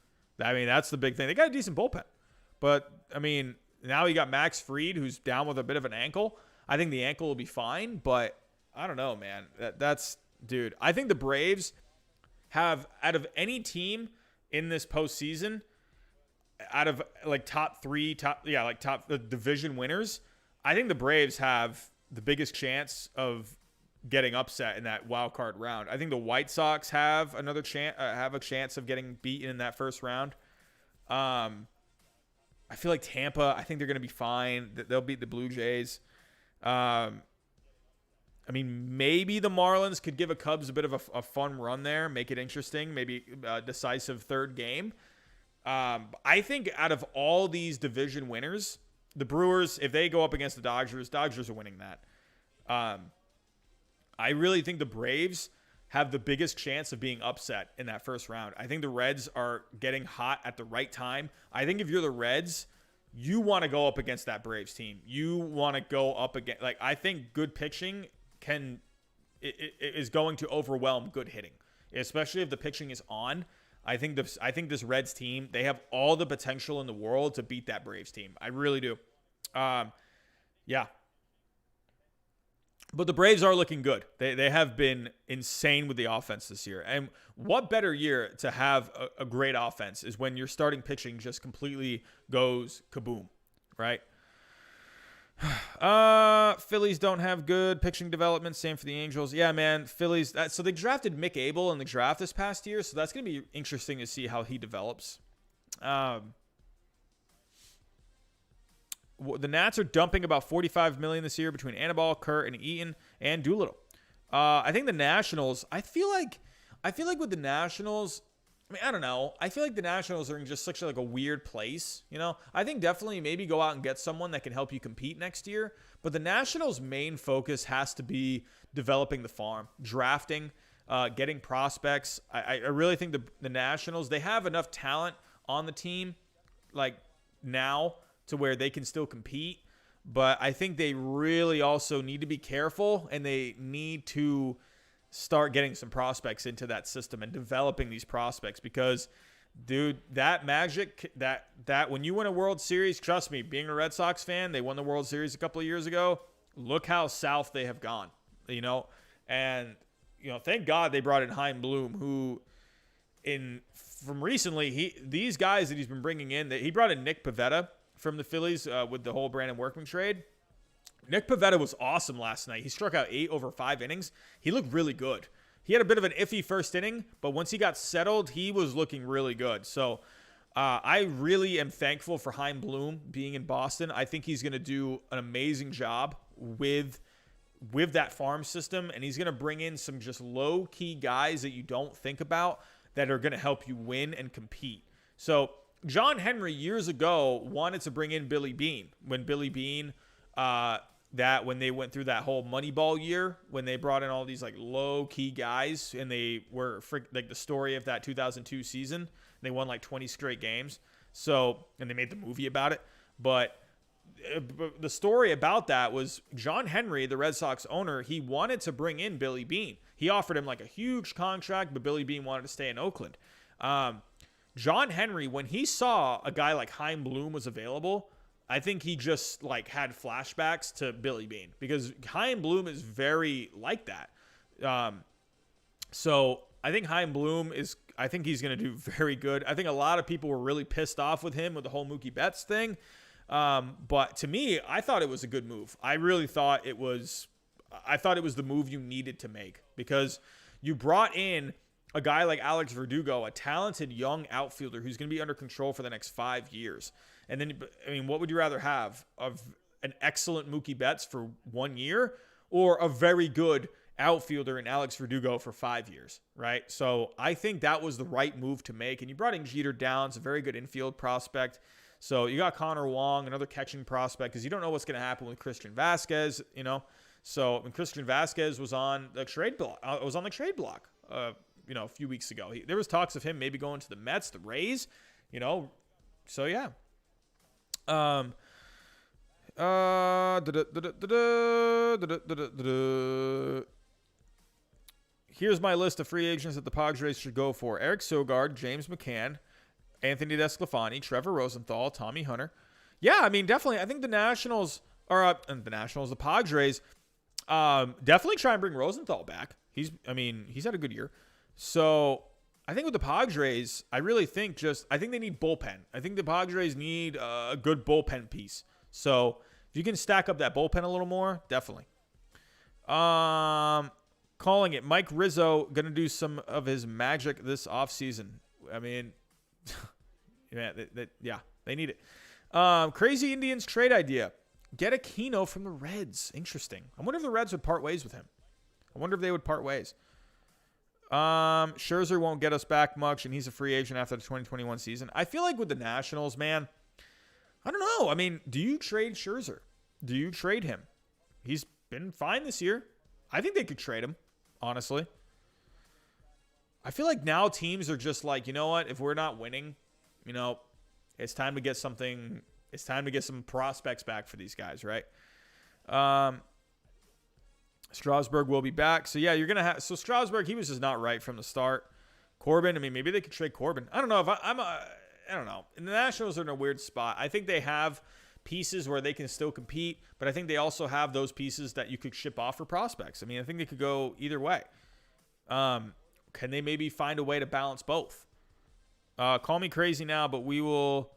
I mean, that's the big thing. They got a decent bullpen. But, I mean, now you got Max Fried, who's down with a bit of an ankle. I think the ankle will be fine, but I don't know, man. Dude, I think the Braves have, out of any team in this postseason, out of like top division winners, I think the Braves have the biggest chance of getting upset in that wild card round. I think the White Sox have a chance of getting beaten in that first round. I feel like Tampa, I think they're going to be fine. They'll beat the Blue Jays. I mean, maybe the Marlins could give a Cubs a bit of a fun run there, make it interesting, maybe a decisive third game. I think out of all these division winners, the Brewers, if they go up against the Dodgers are winning that. I really think the Braves have the biggest chance of being upset in that first round. I think the Reds are getting hot at the right time. I think if you're the Reds, you want to go up against that Braves team. You want to go up against, I think good pitching is going to overwhelm good hitting, especially if the pitching is on. I think this Reds team, they have all the potential in the world to beat that Braves team. I really do. Yeah. But the Braves are looking good. They have been insane with the offense this year. And what better year to have a great offense is when your starting pitching just completely goes kaboom, right? Phillies don't have good pitching development. Same for the Angels. Yeah, man. Phillies. So they drafted Mick Abel in the draft this past year. So that's going to be interesting to see how he develops. The Nats are dumping about $45 million this year between Anibal, Kurt, and Eaton and Doolittle. I think the Nationals. I feel like with the Nationals. I mean, I don't know. I feel like the Nationals are in just such a weird place. You know, I think definitely maybe go out and get someone that can help you compete next year. But the Nationals' main focus has to be developing the farm, drafting, getting prospects. I really think the Nationals, they have enough talent on the team, now, to where they can still compete. But I think they really also need to be careful, and they need to start getting some prospects into that system and developing these prospects, because dude, that magic, that when you win a World Series, trust me, being a Red Sox fan, they won the World Series a couple of years ago. Look how south they have gone, and thank God they brought in Chaim Bloom, who from recently, these guys that he's been bringing in, he brought in Nick Pivetta from the Phillies with the whole Brandon Workman trade. Nick Pivetta was awesome last night. He struck out 8 over 5 innings. He looked really good. He had a bit of an iffy first inning, but once he got settled, he was looking really good. So I really am thankful for Chaim Bloom being in Boston. I think he's going to do an amazing job with that farm system, and he's going to bring in some just low-key guys that you don't think about that are going to help you win and compete. So John Henry years ago wanted to bring in Billy Beane. When Billy Beane when they went through that whole Moneyball year, when they brought in all these low-key guys, and they were the story of that 2002 season. They won 20 straight games. So, and they made the movie about it. But the story about that was John Henry, the Red Sox owner, he wanted to bring in Billy Beane. He offered him a huge contract, but Billy Beane wanted to stay in Oakland. John Henry, when he saw a guy like Chaim Bloom was available, I think he just had flashbacks to Billy Beane, because Chaim Bloom is very like that. So I think Chaim Bloom I think he's going to do very good. I think a lot of people were really pissed off with him with the whole Mookie Betts thing. But to me, I thought it was a good move. I really thought it was the move you needed to make, because you brought in a guy like Alex Verdugo, a talented young outfielder who's going to be under control for the next 5 years. And then, I mean, what would you rather have? Of an excellent Mookie Betts for 1 year, or a very good outfielder in Alex Verdugo for 5 years, right? So I think that was the right move to make. And you brought in Jeter Downs, a very good infield prospect. So you got Connor Wong, another catching prospect, because you don't know what's going to happen with Christian Vasquez, you know. So when Christian Vasquez was on the trade block, a few weeks ago, there was talks of him maybe going to the Mets, the Rays, you know. So yeah. Here's my list of free agents that the Padres should go for: Eric Sogard, James McCann, Anthony DeSclafani, Trevor Rosenthal, Tommy Hunter. Yeah, I mean, definitely. I think the Padres, definitely try and bring Rosenthal back. He's had a good year. So I think with the Padres, I think they need bullpen. I think the Padres need a good bullpen piece. So if you can stack up that bullpen a little more, definitely. Calling it, Mike Rizzo going to do some of his magic this offseason. I mean, they need it. Crazy Indians trade idea. Get Aquino from the Reds. Interesting. I wonder if the Reds would part ways with him. Scherzer won't get us back much, and he's a free agent after the 2021 season. I feel like with the Nationals, man, I don't know. I mean, do you trade Scherzer? Do you trade him? He's been fine this year. I think they could trade him, honestly. I feel like now teams are just like, you know what? If we're not winning, you know, it's time to get something. It's time to get some prospects back for these guys, right? Strasburg will be back. So, yeah, you're going to have – so, Strasburg, he was just not right from the start. Corbin, I mean, maybe they could trade Corbin. I don't know. I don't know. And the Nationals are in a weird spot. I think they have pieces where they can still compete, but I think they also have those pieces that you could ship off for prospects. I mean, I think they could go either way. Can they maybe find a way to balance both? Call me crazy now, but will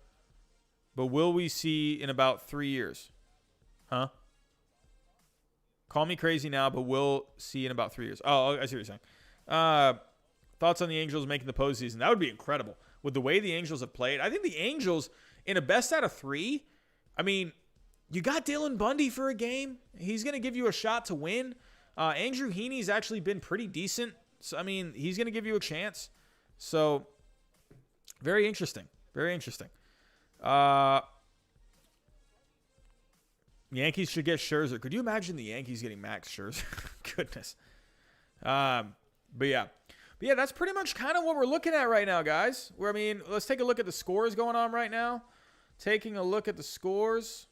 we see in about 3 years? Huh? Call me crazy now, but we'll see in about 3 years. Oh, I see what you're saying. Thoughts on the Angels making the postseason? That would be incredible. With the way the Angels have played, I think the Angels, in a best out of 3, I mean, you got Dylan Bundy for a game. He's going to give you a shot to win. Andrew Heaney's actually been pretty decent. So, I mean, he's going to give you a chance. So, very interesting. Very interesting. Yankees should get Scherzer. Could you imagine the Yankees getting Max Scherzer? Goodness. But yeah, that's pretty much kind of what we're looking at right now, guys. Let's take a look at the scores going on right now. Taking a look at the scores.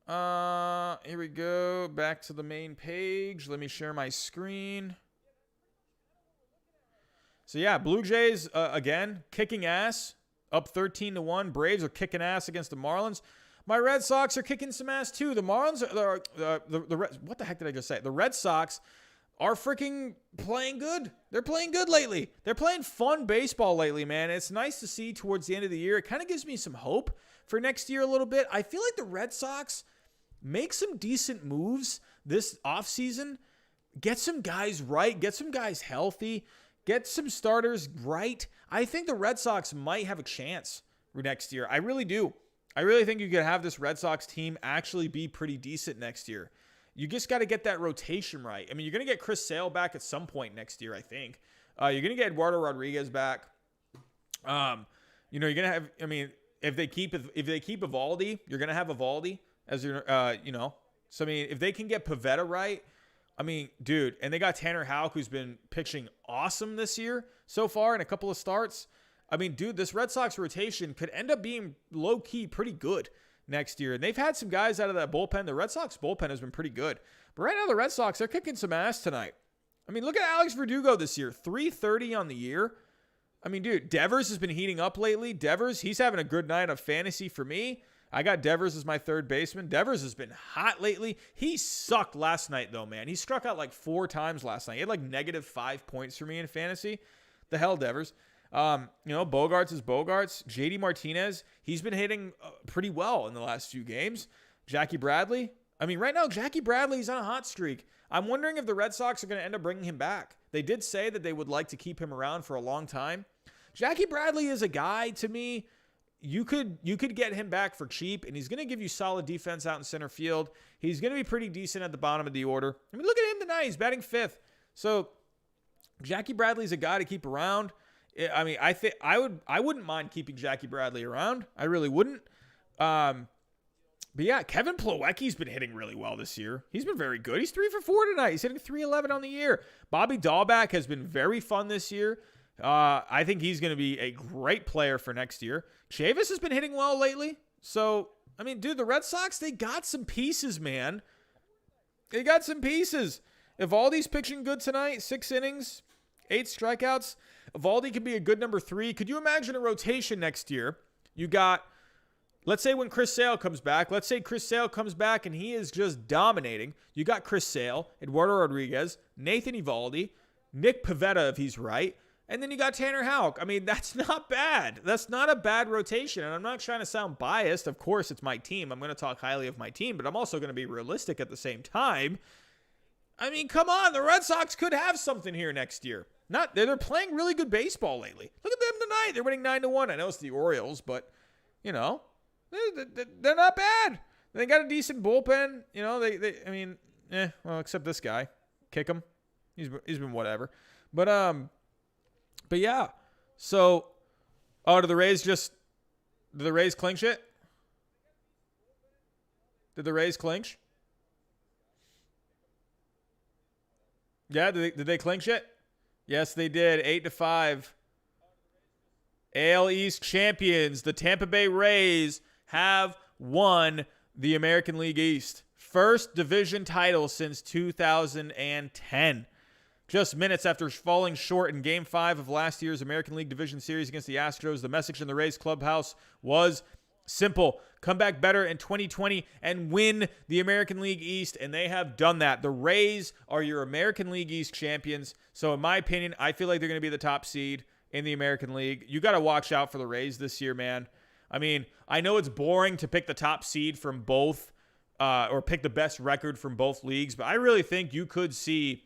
Here we go. Back to the main page. Let me share my screen. So yeah, Blue Jays again kicking ass, up 13-1. Braves are kicking ass against the Marlins. My Red Sox are kicking some ass too. The Marlins are what the heck did I just say? The Red Sox are freaking playing good. They're playing good lately. They're playing fun baseball lately, man. It's nice to see towards the end of the year. It kind of gives me some hope for next year a little bit. I feel like the Red Sox make some decent moves this offseason. Get some guys right. Get some guys healthy. Get some starters right. I think the Red Sox might have a chance for next year. I really do. I really think you could have this Red Sox team actually be pretty decent next year. You just got to get that rotation right. I mean, you're going to get Chris Sale back at some point next year, I think. You're going to get Eduardo Rodriguez back. You're going to have, if they keep Evaldi, you're going to have Evaldi as your, So, if they can get Pivetta right, dude, and they got Tanner Houck, who's been pitching awesome this year so far in a couple of starts. Dude, this Red Sox rotation could end up being low-key pretty good next year. And they've had some guys out of that bullpen. The Red Sox bullpen has been pretty good. But right now, the Red Sox, they're kicking some ass tonight. Look at Alex Verdugo this year. 330 on the year. Dude, Devers has been heating up lately. Devers, he's having a good night of fantasy for me. I got Devers as my third baseman. Devers has been hot lately. He sucked last night, though, man. He struck out like 4 times last night. He had like -5 points for me in fantasy. The hell, Devers. Bogarts is Bogarts. JD Martinez, he's been hitting pretty well in the last few games. Jackie Bradley. I mean, right now, Jackie Bradley's on a hot streak. I'm wondering if the Red Sox are going to end up bringing him back. They did say that they would like to keep him around for a long time. Jackie Bradley is a guy, to me, you could get him back for cheap, and he's going to give you solid defense out in center field. He's going to be pretty decent at the bottom of the order. I mean, look at him tonight. He's batting 5th. So Jackie Bradley's a guy to keep around. I mean, I wouldn't mind keeping Jackie Bradley around. I really wouldn't. But yeah, Kevin Plawecki's been hitting really well this year. He's been very good. He's 3 for 4 tonight. He's hitting .311 on the year. Bobby Dahlback has been very fun this year. I think he's going to be a great player for next year. Chavis has been hitting well lately. So, I mean, dude, the Red Sox, they got some pieces, man. They got some pieces. Evaldi's pitching good tonight. 6 innings, 8 strikeouts. Evaldi could be a good number 3. Could you imagine a rotation next year? You got, let's say when Chris Sale comes back. Let's say Chris Sale comes back and he is just dominating. You got Chris Sale, Eduardo Rodriguez, Nathan Evaldi, Nick Pivetta if he's right. And then you got Tanner Houck. I mean, that's not bad. That's not a bad rotation. And I'm not trying to sound biased. Of course, it's my team. I'm going to talk highly of my team, but I'm also going to be realistic at the same time. I mean, come on. The Red Sox could have something here next year. They're playing really good baseball lately. Look at them tonight. They're winning 9-1. I know it's the Orioles, but, they're not bad. They got a decent bullpen. Except this guy. Kick him. He's been whatever. But yeah, so, did the Rays clinch it? Did the Rays clinch? Yeah, did they clinch it? Yes, they did. 8-5. AL East champions, the Tampa Bay Rays, have won the American League East. First division title since 2010. Just minutes after falling short in Game 5 of last year's American League Division Series against the Astros, the message in the Rays clubhouse was simple. Come back better in 2020 and win the American League East, and they have done that. The Rays are your American League East champions. So in my opinion, I feel like they're going to be the top seed in the American League. You got to watch out for the Rays this year, man. I mean, I know it's boring to pick the top seed from both or pick the best record from both leagues, but I really think you could see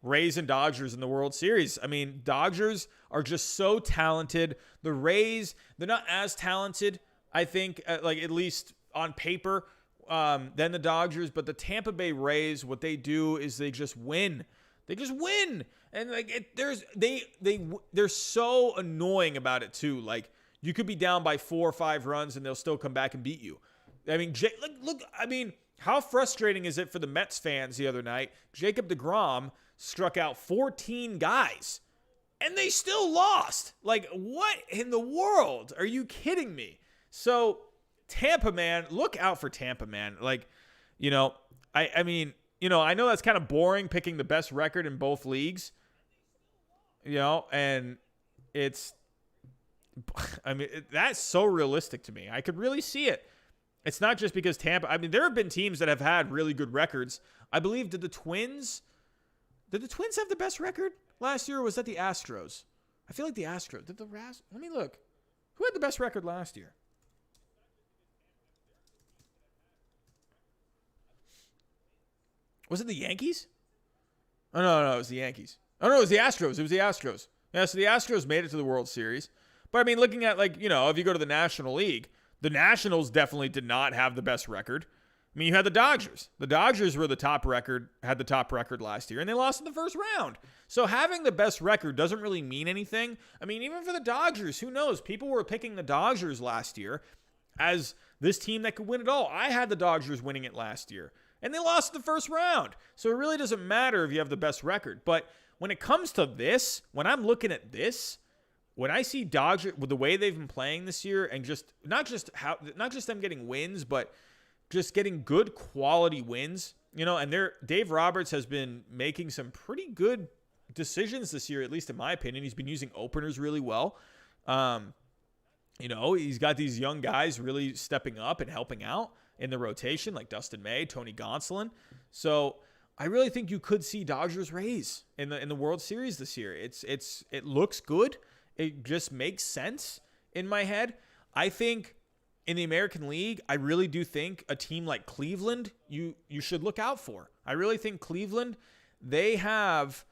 Rays and Dodgers in the World Series. I mean, Dodgers are just so talented. The Rays, they're not as talented, I think, at least on paper, than the Dodgers. But the Tampa Bay Rays, what they do is they just win. They just win. And they're so annoying about it too. Like, you could be down by 4 or 5 runs and they'll still come back and beat you. I mean, how frustrating is it for the Mets fans the other night? Jacob deGrom struck out 14 guys, and they still lost. Like, what in the world? Are you kidding me? So, Tampa, man, look out for Tampa, man. Like, I know that's kind of boring picking the best record in both leagues, and that's so realistic to me. I could really see it. It's not just because Tampa. I mean, there have been teams that have had really good records. I believe, did the Twins have the best record last year, or was that the Astros? I feel like the Astros. Let me look. Who had the best record last year? Was it the Yankees? Oh, no, it was the Yankees. Oh, no, it was the Astros. It was the Astros. Yeah, so the Astros made it to the World Series. But, I mean, looking at, if you go to the National League, the Nationals definitely did not have the best record. I mean, you had the Dodgers. The Dodgers had the top record last year, and they lost in the first round. So having the best record doesn't really mean anything. I mean, even for the Dodgers, who knows? People were picking the Dodgers last year as this team that could win it all. I had the Dodgers winning it last year, and they lost in the first round. So it really doesn't matter if you have the best record. But when it comes to this, when I'm looking at this, when I see Dodgers with the way they've been playing this year, and just not just them getting wins, but just getting good quality wins, and Dave Roberts has been making some pretty good decisions this year, at least in my opinion. He's been using openers really well. He's got these young guys really stepping up and helping out in the rotation, like Dustin May, Tony Gonsolin. So I really think you could see Dodgers Rays in the World Series this year. It looks good. It just makes sense in my head. I think in the American League, I really do think a team like Cleveland, you should look out for. I really think Cleveland, they have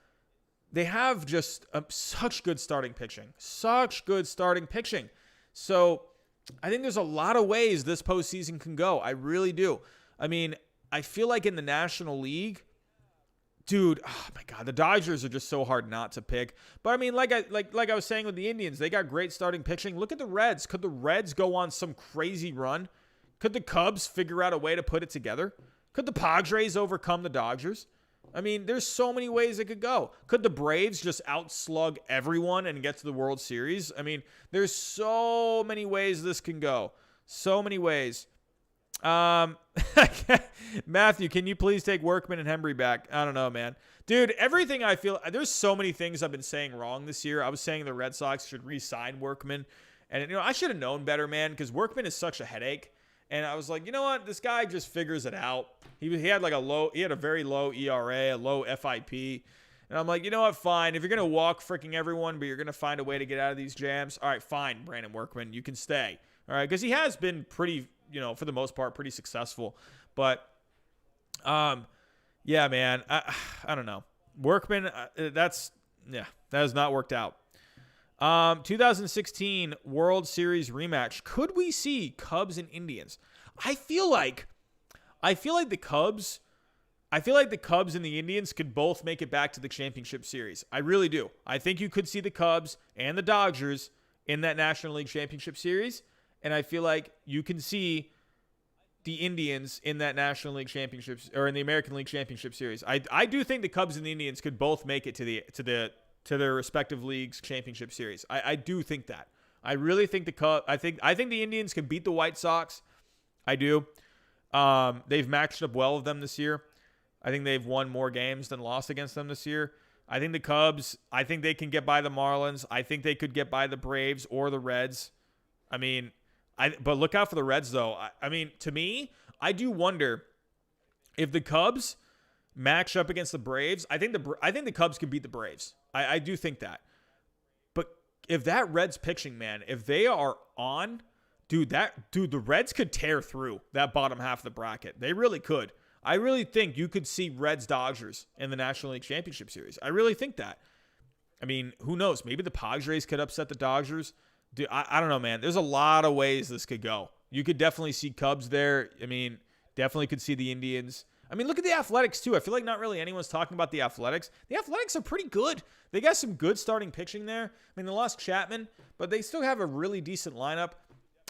just such good starting pitching. Such good starting pitching. So I think there's a lot of ways this postseason can go. I really do. I mean, I feel like in the National League, dude, oh my God, the Dodgers are just so hard not to pick. But I mean, like I was saying with the Indians, they got great starting pitching. Look at the Reds. Could the Reds go on some crazy run? Could the Cubs figure out a way to put it together? Could the Padres overcome the Dodgers? I mean, there's so many ways it could go. Could the Braves just outslug everyone and get to the World Series? I mean, there's so many ways this can go. So many ways. Matthew, can you please take Workman and Hembry back? I don't know, man. Dude, everything I feel, there's so many things I've been saying wrong this year. I was saying the Red Sox should re-sign Workman. And, I should have known better, man, because Workman is such a headache. And I was like, you know what? This guy just figures it out. He had a very low ERA, a low FIP. And I'm like, you know what? Fine. If you're going to walk freaking everyone, but you're going to find a way to get out of these jams, all right, fine, Brandon Workman. You can stay. All right, because he has been pretty, for the most part, pretty successful. But, yeah, man, I don't know. Workman, that has not worked out. 2016 World Series rematch. Could we see Cubs and Indians? I feel like the Cubs and the Indians could both make it back to the championship series. I really do. I think you could see the Cubs and the Dodgers in that National League Championship Series. And I feel like you can see the Indians in that National League Championships or in the American League Championship Series. I do think the Cubs and the Indians could both make it to their respective leagues championship series. I do think that. I really think the Cubs. I think the Indians can beat the White Sox. I do. They've matched up well with them this year. I think they've won more games than lost against them this year. I think the Cubs. I think they can get by the Marlins. I think they could get by the Braves or the Reds. I mean, but look out for the Reds though. I mean, to me, I do wonder if the Cubs match up against the Braves. I think the Cubs can beat the Braves. I do think that. But if that Reds pitching, man, if they are on, dude, the Reds could tear through that bottom half of the bracket. They really could. I really think you could see Reds-Dodgers in the National League Championship Series. I really think that. I mean, who knows? Maybe the Padres could upset the Dodgers. Dude, I don't know, man. There's a lot of ways this could go. You could definitely see Cubs there. I mean, definitely could see the Indians. I mean, look at the Athletics, too. I feel like not really anyone's talking about the Athletics. The Athletics are pretty good. They got some good starting pitching there. I mean, they lost Chapman, but they still have a really decent lineup.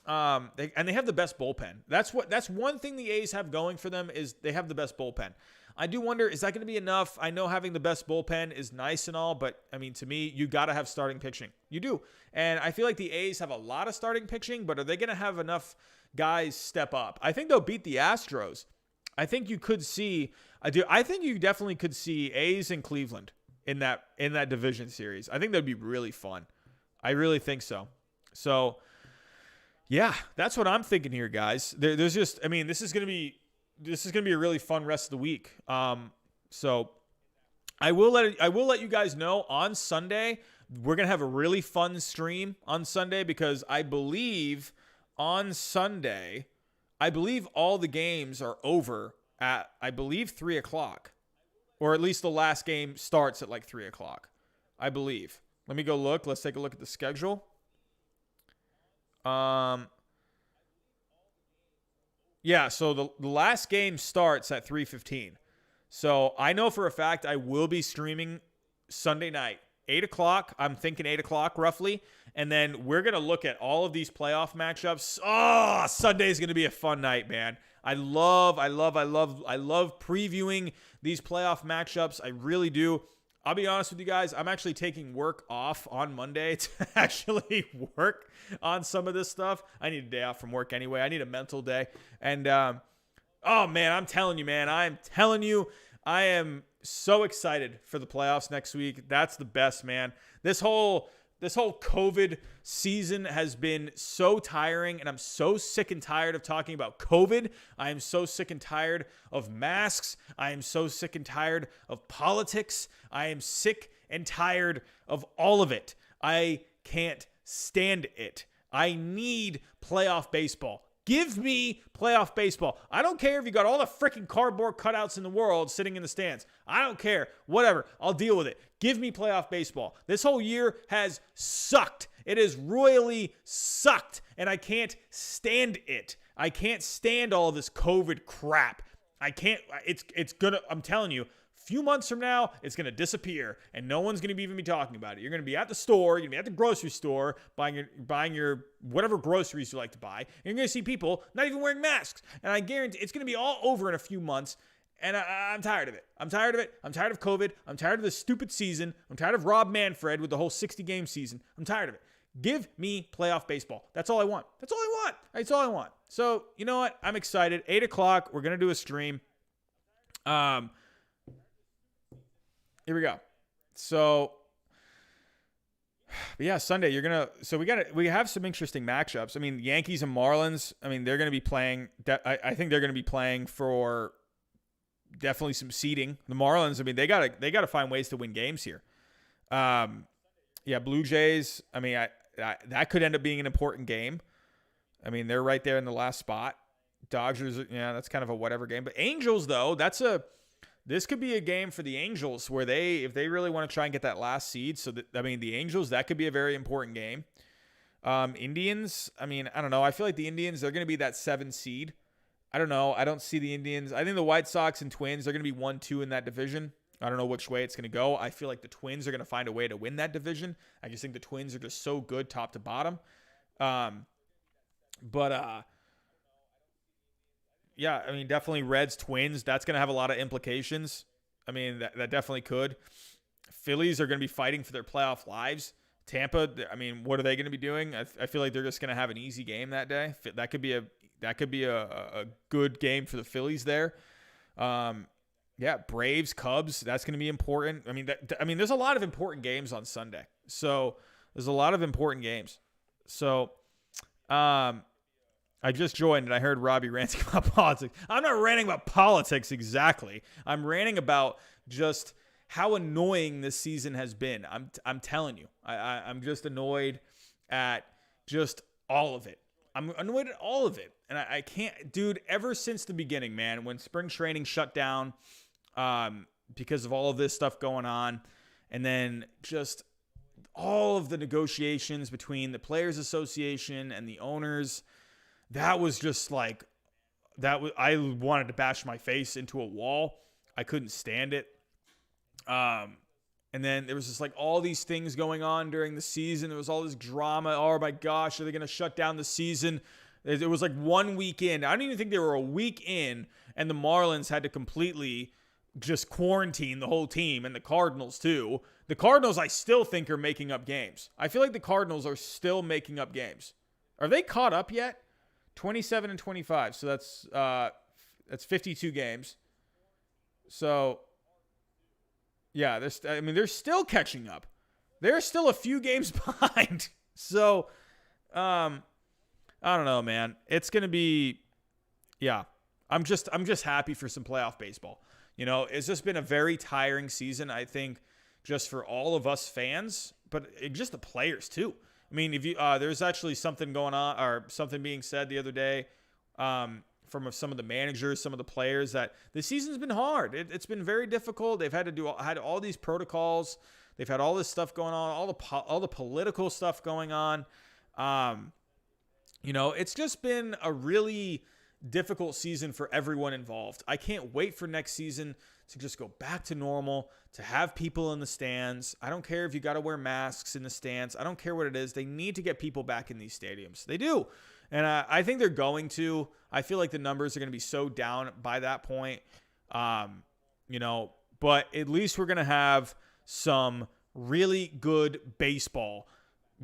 And they have the best bullpen. That's one thing the A's have going for them is they have the best bullpen. I do wonder, is that going to be enough? I know having the best bullpen is nice and all, but, I mean, to me, you got to have starting pitching. You do. And I feel like the A's have a lot of starting pitching, but are they going to have enough guys step up? I think they'll beat the Astros. I think you could see – I think you definitely could see A's and Cleveland in that division series. I think that would be really fun. I really think so. So, yeah, that's what I'm thinking here, guys. There's just – I mean, this is going to be a really fun rest of the week. So I will let you guys know on Sunday. We're going to have a really fun stream on Sunday because I believe on Sunday, all the games are over at, 3 o'clock, or at least the last game starts at 3 o'clock, I believe. Let me go look. Let's take a look at the schedule. Yeah, so the last game starts at 3:15. So I know for a fact I will be streaming Sunday night, 8 o'clock. I'm thinking 8 o'clock roughly. And then we're going to look at all of these playoff matchups. Oh, Sunday's going to be a fun night, man. I love previewing these playoff matchups. I really do. I'll be honest with you guys. I'm actually taking work off on Monday to actually work on some of this stuff. I need a day off from work anyway. I need a mental day. And, oh, man, I'm telling you, man. I am so excited for the playoffs next week. That's the best, man. This whole This whole COVID season has been so tiring, and I'm so sick and tired of talking about COVID. I am so sick and tired of masks. I am so sick and tired of politics. I am sick and tired of all of it. I can't stand it. I need playoff baseball. Give me playoff baseball. I don't care if you got all the freaking cardboard cutouts in the world sitting in the stands. I don't care. Whatever. I'll deal with it. Give me playoff baseball. This whole year has sucked. It has royally sucked, and I can't stand it. I can't stand all of this COVID crap. I can't. It's gonna. I'm telling you. Few months from now, it's going to disappear, and no one's going to even be talking about it. You're going to be at the store, you're going to be at the grocery store, buying your whatever groceries you like to buy, and you're going to see people not even wearing masks. And I guarantee it's going to be all over in a few months, and I'm tired of it. I'm tired of it. I'm tired of COVID. I'm tired of this stupid season. I'm tired of Rob Manfred with the whole 60-game season. I'm tired of it. Give me playoff baseball. That's all I want. That's all I want. That's all I want. So, you know what? I'm excited. 8 o'clock, we're going to do a stream. Here we go. So, yeah, Sunday we have some interesting matchups. I mean, Yankees and Marlins. I mean, they're going to be playing. I think they're going to be playing for definitely some seeding. The Marlins. I mean, they gotta find ways to win games here. Yeah, Blue Jays. I mean, that could end up being an important game. I mean, they're right there in the last spot. Dodgers. Yeah, that's kind of a whatever game. But Angels, though, this could be a game for the Angels where if they really want to try and get that last seed. So, the Angels, that could be a very important game. Indians, I mean, I don't know. I feel like the Indians, they're going to be that 7 seed. I don't know. I don't see the Indians. I think the White Sox and Twins, they're going to be 1-2 in that division. I don't know which way it's going to go. I feel like the Twins are going to find a way to win that division. I just think the Twins are just so good top to bottom. Yeah, I mean, definitely Reds, Twins. That's going to have a lot of implications. I mean, that definitely could. Phillies are going to be fighting for their playoff lives. Tampa, I mean, what are they going to be doing? I feel like they're just going to have an easy game that day. That could be a good game for the Phillies there. Yeah, Braves, Cubs. That's going to be important. I mean, there's a lot of important games on Sunday. So there's a lot of important games. So, I just joined and I heard Robbie ranting about politics. I'm not ranting about politics exactly. I'm ranting about just how annoying this season has been. I'm telling you. I'm just annoyed at just all of it. I'm annoyed at all of it. And I can't, dude, ever since the beginning, man, when spring training shut down because of all of this stuff going on, and then just all of the negotiations between the Players Association and the owners, that was just like, I wanted to bash my face into a wall. I couldn't stand it. And then there was just like all these things going on during the season. There was all this drama. Oh my gosh, are they going to shut down the season? It was like 1 week in. I don't even think they were a week in, and the Marlins had to completely just quarantine the whole team, and the Cardinals too. The Cardinals, I still think, are making up games. I feel like the Cardinals are still making up games. Are they caught up yet? 27 and 25. So that's 52 games. So yeah, they're still catching up. They're still a few games behind. So I don't know, man. It's going to be, yeah, I'm just happy for some playoff baseball. You know, it's just been a very tiring season, I think, just for all of us fans, but just the players too. I mean, if you there's actually something going on, or something being said the other day from some of the managers, some of the players, that the season's been hard. It's been very difficult. They've had all these protocols. They've had all this stuff going on, all the political stuff going on. You know, it's just been a really difficult season for everyone involved. I can't wait for next season to just go back to normal, to have people in the stands. I don't care if you got to wear masks in the stands. I don't care what it is. They need to get people back in these stadiums. They do. And I think they're going to. I feel like the numbers are going to be so down by that point. You know, but at least we're going to have some really good baseball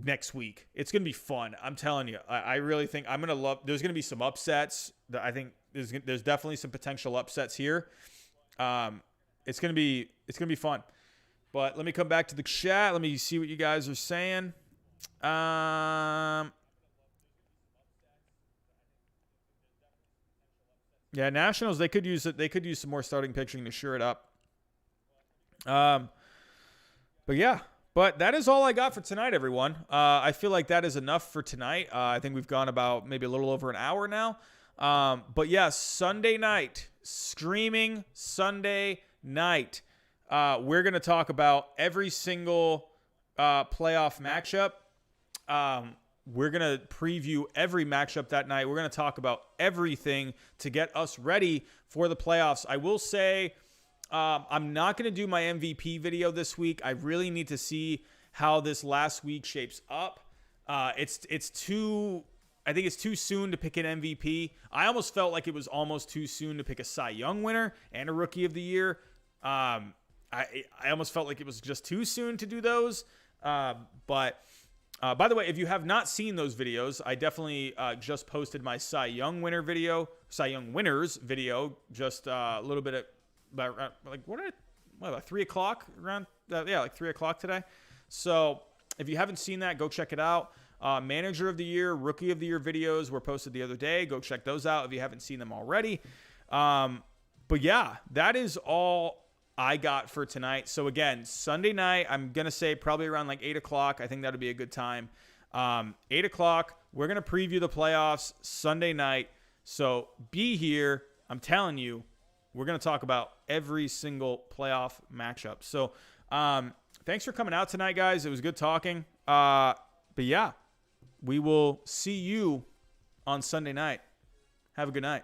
next week. It's going to be fun. I'm telling you. I really think I'm going to love. There's going to be some upsets. I think there's definitely some potential upsets here. It's gonna be fun. But let me come back to the chat. Let me see what you guys are saying. Yeah, Nationals, they could use it. They could use some more starting pitching to sure it up. But yeah, but that is all I got for tonight, everyone. I feel like that is enough for tonight. I think we've gone about maybe a little over an hour now. But yeah, Sunday night, streaming Sunday night. We're going to talk about every single playoff matchup. We're going to preview every matchup that night. We're going to talk about everything to get us ready for the playoffs. I will say I'm not going to do my MVP video this week. I really need to see how this last week shapes up. I think it's too soon to pick an MVP. I almost felt like it was almost too soon to pick a Cy Young winner and a Rookie of the Year. I almost felt like it was just too soon to do those. But by the way, if you have not seen those videos, I definitely just posted my Cy Young winners video just a little bit at about 3 o'clock around. Like 3 o'clock today. So if you haven't seen that, go check it out. Manager of the Year, Rookie of the Year videos were posted the other day. Go check those out if you haven't seen them already. But yeah, that is all I got for tonight. So again, Sunday night, I'm going to say probably around like 8 o'clock. I think that'll be a good time. 8 o'clock, we're going to preview the playoffs Sunday night. So be here. I'm telling you, we're going to talk about every single playoff matchup. So thanks for coming out tonight, guys. It was good talking. But yeah, we will see you on Sunday night. Have a good night.